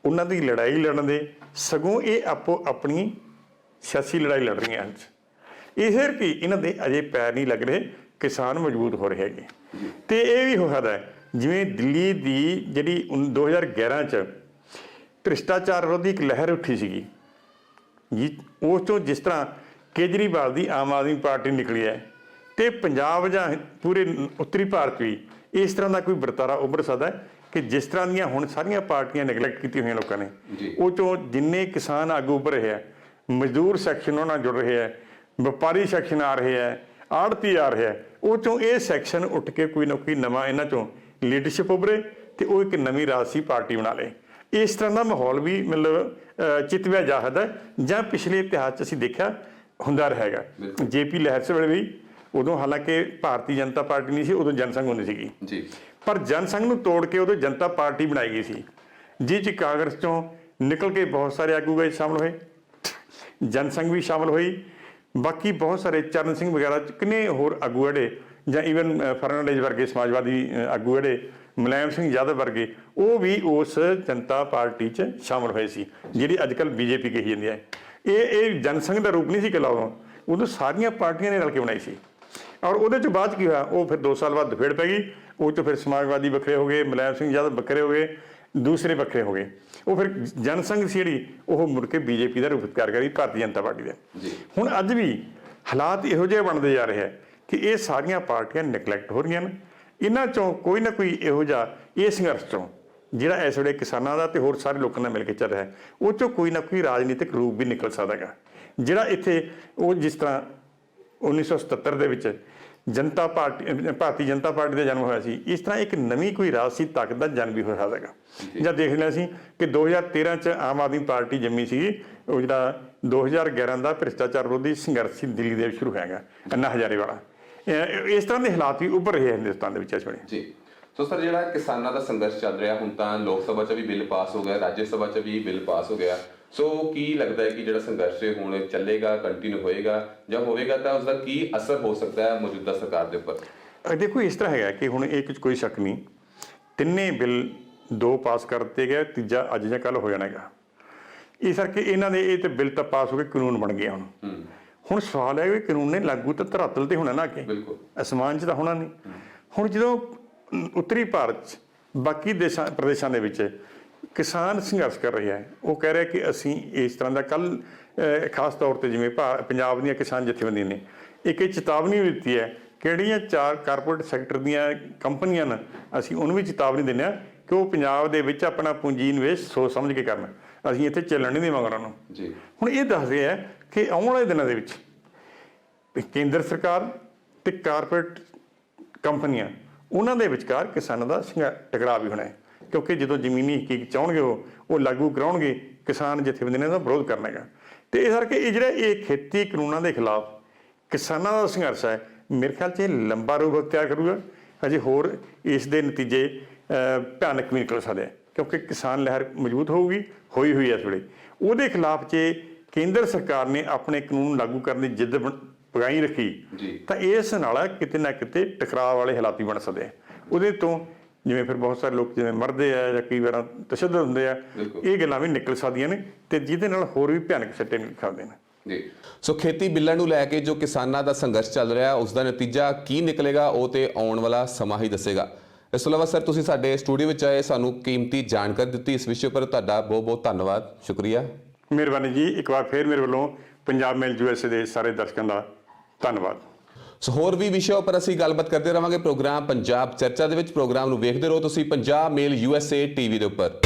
ਉਹਨਾਂ ਦੀ ਲੜਾਈ ਲੜਨ ਦੇ, ਸਗੋਂ ਇਹ ਆਪਣੀ ਸਿਆਸੀ ਲੜਾਈ ਲੜ ਰਹੀਆਂ ਹਨ। ਇਸ ਕਰਕੇ ਇਹਨਾਂ ਦੇ ਅਜੇ ਪੈਰ ਨਹੀਂ ਲੱਗ ਰਹੇ, ਕਿਸਾਨ ਮਜ਼ਬੂਤ ਹੋ ਰਹੇ ਹੈਗੇ। ਅਤੇ ਇਹ ਵੀ ਹੋ ਸਕਦਾ ਜਿਵੇਂ ਦਿੱਲੀ ਦੀ ਜਿਹੜੀ 2011 'ਚ ਭ੍ਰਿਸ਼ਟਾਚਾਰ ਵਿਰੋਧੀ ਇੱਕ ਲਹਿਰ ਉੱਠੀ ਸੀਗੀ ਜੀ, ਉਸ ਤੋਂ ਜਿਸ ਤਰ੍ਹਾਂ ਕੇਜਰੀਵਾਲ ਦੀ ਆਮ ਆਦਮੀ ਪਾਰਟੀ ਨਿਕਲੀ ਹੈ, ਅਤੇ ਪੰਜਾਬ ਜਾਂ ਪੂਰੇ ਉੱਤਰੀ ਭਾਰਤ ਵੀ ਇਸ ਤਰ੍ਹਾਂ ਦਾ ਕੋਈ ਵਰਤਾਰਾ ਉੱਭਰ ਸਕਦਾ ਹੈ ਕਿ ਜਿਸ ਤਰ੍ਹਾਂ ਦੀਆਂ ਹੁਣ ਸਾਰੀਆਂ ਪਾਰਟੀਆਂ ਨੈਗਲੈਕਟ ਕੀਤੀਆਂ ਹੋਈਆਂ ਲੋਕਾਂ ਨੇ, ਉਹ 'ਚੋਂ ਜਿੰਨੇ ਕਿਸਾਨ ਆਗੂ ਉੱਭਰ ਰਹੇ ਹੈ, ਮਜ਼ਦੂਰ ਸੈਕਸ਼ਨ ਉਹਨਾਂ ਨਾਲ ਜੁੜ ਰਹੇ ਹੈ, ਵਪਾਰੀ ਸੈਕਸ਼ਨ ਆ ਰਹੇ ਹੈ, ਆੜਤੀ ਆ ਰਿਹਾ ਉਹ ਚੋਂ ਇਹ ਸੈਕਸ਼ਨ ਉੱਠ ਕੇ ਕੋਈ ਨਾ ਕੋਈ ਨਵਾਂ ਇਹਨਾਂ ਚੋਂ ਲੀਡਰਸ਼ਿਪ ਉੱਭਰੇ ਤੇ ਉਹ ਇੱਕ ਨਵੀਂ ਰਾਜਸੀ ਪਾਰਟੀ ਬਣਾ ਲੇ। ਇਸ ਤਰ੍ਹਾਂ ਦਾ ਮਾਹੌਲ ਵੀ ਮਤਲਬ ਚਿਤਵਿਆ ਜਾਹਦ ਹੈ ਜਾਂ ਪਿਛਲੇ ਇਤਿਹਾਸ 'ਚ ਅਸੀਂ ਦੇਖਿਆ ਹੁੰਦਾ ਰਹੇਗਾ। ਜੇਪੀ ਲਹਿਰ ਵੇਲੇ ਵੀ ਉਦੋਂ ਹਾਲਾਂਕਿ ਭਾਰਤੀ ਜਨਤਾ ਪਾਰਟੀ ਨਹੀਂ ਸੀ, ਉਦੋਂ ਜਨਸੰਘ ਹੁੰਦੀ ਸੀਗੀ ਜੀ, ਪਰ ਜਨਸੰਘ ਨੂੰ ਤੋੜ ਕੇ ਉਦੋਂ ਜਨਤਾ ਪਾਰਟੀ ਬਣਾਈ ਗਈ ਸੀ, ਜਿਸ 'ਚ ਕਾਂਗਰਸ ਚੋਂ ਨਿਕਲ ਕੇ ਬਹੁਤ ਸਾਰੇ ਆਗੂ ਗਏ ਸ਼ਾਮਲ ਹੋਏ, ਜਨਸੰਘ ਵੀ ਸ਼ਾਮਲ ਹੋਈ, ਬਾਕੀ ਬਹੁਤ ਸਾਰੇ ਚਰਨ ਸਿੰਘ ਵਗੈਰਾ ਕਿੰਨੇ ਹੋਰ ਆਗੂ ਜਿਹੜੇ ਜਾਂ ਈਵਨ ਫਰਨਾਂਡੇਜ਼ ਵਰਗੇ ਸਮਾਜਵਾਦੀ ਆਗੂ ਜਿਹੜੇ, ਮੁਲਾਇਮ ਸਿੰਘ ਯਾਦਵ ਵਰਗੇ, ਉਹ ਵੀ ਉਸ ਜਨਤਾ ਪਾਰਟੀ 'ਚ ਸ਼ਾਮਲ ਹੋਏ ਸੀ ਜਿਹੜੀ ਅੱਜ ਕੱਲ੍ਹ ਬੀਜੇਪੀ ਕਹੀ ਜਾਂਦੀ ਹੈ। ਇਹ ਜਨਸੰਘ ਦਾ ਰੂਪ ਨਹੀਂ ਸੀ ਇਕੱਲਾ ਉਦੋਂ ਸਾਰੀਆਂ ਪਾਰਟੀਆਂ ਨੇ ਰਲ ਕੇ ਬਣਾਈ ਸੀ। ਔਰ ਉਹਦੇ 'ਚ ਬਾਅਦ ਕੀ ਹੋਇਆ, ਉਹ ਫਿਰ 2 ਸਾਲ ਬਾਅਦ ਦਫੇੜ ਪੈ ਗਈ, ਉਹ 'ਚ ਫਿਰ ਸਮਾਜਵਾਦੀ ਵੱਖਰੇ ਹੋ ਗਏ, ਮੁਲਾਇਮ ਸਿੰਘ ਯਾਦਵ ਵੱਖਰੇ ਹੋ ਗਏ, ਦੂਸਰੇ ਵੱਖਰੇ ਹੋ ਗਏ। ਉਹ ਫਿਰ ਜਨਸੰਘ ਸੀ ਜਿਹੜੀ ਉਹ ਮੁੜ ਕੇ ਬੀਜੇਪੀ ਦਾ ਰੂਪ ਅਖਤਿਆਰ ਕਰੀ, ਭਾਰਤੀ ਜਨਤਾ ਪਾਰਟੀ ਦਾ। ਹੁਣ ਅੱਜ ਵੀ ਹਾਲਾਤ ਇਹੋ ਜਿਹੇ ਬਣਦੇ ਜਾ ਰਹੇ ਹੈ ਕਿ ਇਹ ਸਾਰੀਆਂ ਪਾਰਟੀਆਂ ਨੈਗਲੈਕਟ ਹੋ ਰਹੀਆਂ ਨੇ। ਇਹਨਾਂ 'ਚੋਂ ਕੋਈ ਨਾ ਕੋਈ ਇਹੋ ਜਿਹਾ ਇਹ ਸੰਘਰਸ਼ 'ਚੋਂ ਜਿਹੜਾ ਇਸ ਵੇਲੇ ਕਿਸਾਨਾਂ ਦਾ ਤੇ ਹੋਰ ਸਾਰੇ ਲੋਕਾਂ ਨਾਲ ਮਿਲ ਕੇ ਚੱਲ ਰਿਹਾ, ਉਹ 'ਚੋਂ ਕੋਈ ਨਾ ਕੋਈ ਰਾਜਨੀਤਿਕ ਰੂਪ ਵੀ ਨਿਕਲ ਸਕਦਾ ਹੈਗਾ, ਜਿਹੜਾ ਇੱਥੇ ਉਹ ਜਿਸ ਤਰ੍ਹਾਂ 1977 ਦੇ ਵਿੱਚ ਜਨਤਾ ਪਾਰਟੀ ਭਾਰਤੀ ਜਨਤਾ ਪਾਰਟੀ ਦਾ ਜਨਮ ਹੋਇਆ ਸੀ, ਇਸ ਤਰ੍ਹਾਂ ਇੱਕ ਨਵੀਂ ਕੋਈ ਰਾਜਸੀ ਤਾਕਤ ਦਾ ਜਨਮ ਵੀ ਹੋ ਸਕਦਾ ਹੈਗਾ। ਜਾਂ ਦੇਖ ਲਿਆ ਸੀ ਕਿ 2013 'ਚ ਆਮ ਆਦਮੀ ਪਾਰਟੀ ਜੰਮੀ ਸੀ, ਉਹ ਜਿਹੜਾ 2011 ਦਾ ਭ੍ਰਿਸ਼ਟਾਚਾਰ ਵਿਰੋਧੀ ਸੰਘਰਸ਼ ਸੀ ਦਿੱਲੀ ਦੇ ਵਿੱਚ ਸ਼ੁਰੂ ਹੋਇਆਗਾ, ਅੰਨਾ ਹਜ਼ਾਰੇ ਵਾਲਾ। ਇਸ ਤਰ੍ਹਾਂ ਦੇ ਹਾਲਾਤ ਵੀ ਉੱਭਰ ਰਹੇ ਹਿੰਦੁਸਤਾਨ ਦੇ ਵਿੱਚ ਇਸ ਵੇਲੇ। ਜੀ, ਸੋ ਸਰ ਜਿਹੜਾ ਕਿਸਾਨਾਂ ਦਾ ਸੰਘਰਸ਼ ਚੱਲ ਰਿਹਾ, ਹੁਣ ਤਾਂ ਲੋਕ ਸਭਾ 'ਚ ਵੀ ਬਿੱਲ ਪਾਸ ਹੋ ਗਿਆ, ਰਾਜ ਸਭਾ 'ਚ ਵੀ ਬਿੱਲ ਪਾਸ ਹੋ ਗਿਆ, ਸੋ ਕੀ ਲੱਗਦਾ ਹੈ ਕਿ ਜਿਹੜਾ ਸੰਘਰਸ਼ ਹੁਣ ਚੱਲੇਗਾ, ਕੰਟੀਨਿਊ ਹੋਏਗਾ, ਜਾਂ ਹੋਵੇਗਾ ਤਾਂ ਉਸਦਾ ਕੀ ਅਸਰ ਹੋ ਸਕਦਾ ਹੈ ਮੌਜੂਦਾ ਸਰਕਾਰ ਦੇ ਉੱਪਰ? ਦੇਖੋ ਇਸ ਤਰ੍ਹਾਂ ਹੈਗਾ ਕਿ ਹੁਣ ਇਹ ਕੋਈ ਸ਼ੱਕ ਨਹੀਂ, ਤਿੰਨੇ ਬਿੱਲ 2 ਪਾਸ ਕਰ ਦਿੱਤੇ ਗਏ, ਤੀਜਾ ਅੱਜ ਜਾਂ ਕੱਲ੍ਹ ਹੋ ਜਾਣਾ ਹੈਗਾ। ਇਸ ਕਰਕੇ ਇਹਨਾਂ ਦੇ ਇਹ ਤੇ ਬਿੱਲ ਤਾਂ ਪਾਸ ਹੋ ਕੇ ਕਾਨੂੰਨ ਬਣ ਗਿਆ। ਹੁਣ ਸਵਾਲ ਹੈ ਕਿ ਕਾਨੂੰਨ ਨੇ ਲਾਗੂ ਤਾਂ ਧਰਾਤਲ ਤੇ ਹੋਣਾ ਨਾ, ਕਿ ਅਸਮਾਨ 'ਚ ਤਾਂ ਹੋਣਾ ਨਹੀਂ। ਹੁਣ ਜਦੋਂ ਉੱਤਰੀ ਭਾਰਤ 'ਚ ਬਾਕੀ ਪ੍ਰਦੇਸ਼ਾਂ ਦੇ ਵਿੱਚ ਕਿਸਾਨ ਸੰਘਰਸ਼ ਕਰ ਰਿਹਾ ਹੈ, ਉਹ ਕਹਿ ਰਿਹਾ ਕਿ ਅਸੀਂ ਇਸ ਤਰ੍ਹਾਂ ਦਾ ਕੱਲ੍ਹ ਖਾਸ ਤੌਰ 'ਤੇ ਜਿਵੇਂ ਪੰਜਾਬ ਦੀਆਂ ਕਿਸਾਨ ਜਥੇਬੰਦੀਆਂ ਨੇ ਇੱਕ ਚੇਤਾਵਨੀ ਵੀ ਦਿੱਤੀ ਹੈ, ਕਿਹੜੀਆਂ 4 ਕਾਰਪੋਰੇਟ ਸੈਕਟਰ ਦੀਆਂ ਕੰਪਨੀਆਂ ਨੇ, ਅਸੀਂ ਉਹਨੂੰ ਵੀ ਚੇਤਾਵਨੀ ਦਿੰਦੇ ਹਾਂ ਕਿ ਉਹ ਪੰਜਾਬ ਦੇ ਵਿੱਚ ਆਪਣਾ ਪੂੰਜੀ ਨਿਵੇਸ਼ ਸੋਚ ਸਮਝ ਕੇ ਕਰਨ, ਅਸੀਂ ਇੱਥੇ ਚੱਲਣ ਨਹੀਂ ਦੇਵਾਂਗੇ ਉਹਨਾਂ ਨੂੰ। ਹੁਣ ਇਹ ਦੱਸਦੇ ਆ ਕਿ ਆਉਣ ਵਾਲੇ ਦਿਨਾਂ ਦੇ ਵਿੱਚ ਕੇਂਦਰ ਸਰਕਾਰ ਤੇ ਕਾਰਪੋਰੇਟ ਕੰਪਨੀਆਂ ਉਹਨਾਂ ਦੇ ਵਿਚਕਾਰ ਕਿਸਾਨਾਂ ਦਾ ਟਕਰਾਅ ਵੀ ਹੋਣਾ ਹੈ, ਕਿਉਂਕਿ ਜਦੋਂ ਜ਼ਮੀਨੀ ਹਕੀਕਤ ਚਾਹੁੰਗੇ ਉਹ ਲਾਗੂ ਕਰਾਉਣਗੇ, ਕਿਸਾਨ ਜਥੇਬੰਦੀਆਂ ਦਾ ਵਿਰੋਧ ਕਰਨਾ ਹੈਗਾ। ਤੇ ਇਸ ਕਰਕੇ ਇਹ ਜਿਹੜਾ ਇਹ ਖੇਤੀ ਕਾਨੂੰਨਾਂ ਦੇ ਖਿਲਾਫ ਕਿਸਾਨਾਂ ਦਾ ਸੰਘਰਸ਼ ਹੈ, ਮੇਰੇ ਖਿਆਲ 'ਚ ਇਹ ਲੰਬਾ ਰੂਪ ਅਖਤਿਆਰ ਕਰੂਗਾ। ਅਜੇ ਹੋਰ ਇਸ ਦੇ ਨਤੀਜੇ ਭਿਆਨਕ ਵੀ ਨਿਕਲ ਸਕਦੇ ਆ, ਕਿਉਂਕਿ ਕਿਸਾਨ ਲਹਿਰ ਮਜ਼ਬੂਤ ਹੋਊਗੀ, ਹੋਈ ਹੋਈ ਇਸ ਵੇਲੇ। ਉਹਦੇ ਖਿਲਾਫ 'ਚ ਕੇਂਦਰ ਸਰਕਾਰ ਨੇ ਆਪਣੇ ਕਾਨੂੰਨ ਲਾਗੂ ਕਰਨ ਦੀ ਜਿੱਦ ਪਗਾਈ ਰੱਖੀ, ਤਾਂ ਇਸ ਨਾਲ ਕਿਤੇ ਨਾ ਕਿਤੇ ਟਕਰਾਅ ਵਾਲੇ ਹਾਲਾਤ ਵੀ ਬਣ ਸਕਦੇ ਆ। ਉਹਦੇ ਤੋਂ ਜਿਵੇਂ ਫਿਰ ਬਹੁਤ ਸਾਰੇ ਲੋਕ ਜਿਵੇਂ ਮਰਦੇ ਆ ਜਾਂ ਕਈ ਵਾਰ ਤਸ਼ੱਦਦ ਹੁੰਦੇ ਆ, ਇਹ ਗੱਲਾਂ ਵੀ ਨਿਕਲ ਸਕਦੀਆਂ ਨੇ ਤੇ ਜਿਹਦੇ ਨਾਲ ਹੋਰ ਵੀ ਭਿਆਨਕ ਸੱਟੇ ਨਿਕਲਦੇ ਨੇ। ਜੀ, ਸੋ ਖੇਤੀ ਬਿੱਲਾਂ ਨੂੰ ਲੈ ਕੇ ਜੋ ਕਿਸਾਨਾਂ ਦਾ ਸੰਘਰਸ਼ ਚੱਲ ਰਿਹਾ, ਉਸ ਦਾ ਨਤੀਜਾ ਕੀ ਨਿਕਲੇਗਾ ਉਹ ਤੇ ਆਉਣ ਵਾਲਾ ਸਮਾਂ ਹੀ ਦੱਸੇਗਾ। ਇਸ ਤੋਂ ਇਲਾਵਾ ਸਰ ਤੁਸੀਂ ਸਾਡੇ ਸਟੂਡੀਓ ਵਿੱਚ ਆਏ, ਸਾਨੂੰ ਕੀਮਤੀ ਜਾਣਕਾਰੀ ਦਿੱਤੀ ਇਸ ਵਿਸ਼ੇ ਉੱਪਰ, ਤੁਹਾਡਾ ਬਹੁਤ ਬਹੁਤ ਧੰਨਵਾਦ, ਸ਼ੁਕਰੀਆ। ਮਿਹਰਬਾਨੀ ਜੀ। ਇੱਕ ਵਾਰ ਫਿਰ ਮੇਰੇ ਵੱਲੋਂ ਪੰਜਾਬ ਮੇਲ USA ਦੇ ਸਾਰੇ ਦਰਸ਼ਕਾਂ ਦਾ ਧੰਨਵਾਦ। ਸੋ ਹੋਰ ਵੀ ਵਿਸ਼ਿਆਂ ਉੱਪਰ ਅਸੀਂ ਗੱਲਬਾਤ ਕਰਦੇ ਰਹਾਂਗੇ ਪ੍ਰੋਗਰਾਮ ਪੰਜਾਬ ਚਰਚਾ ਦੇ ਵਿੱਚ। ਪ੍ਰੋਗਰਾਮ ਨੂੰ ਵੇਖਦੇ ਰਹੋ ਤੁਸੀਂ ਪੰਜਾਬ ਮੇਲ USA TV ਦੇ ਉੱਪਰ।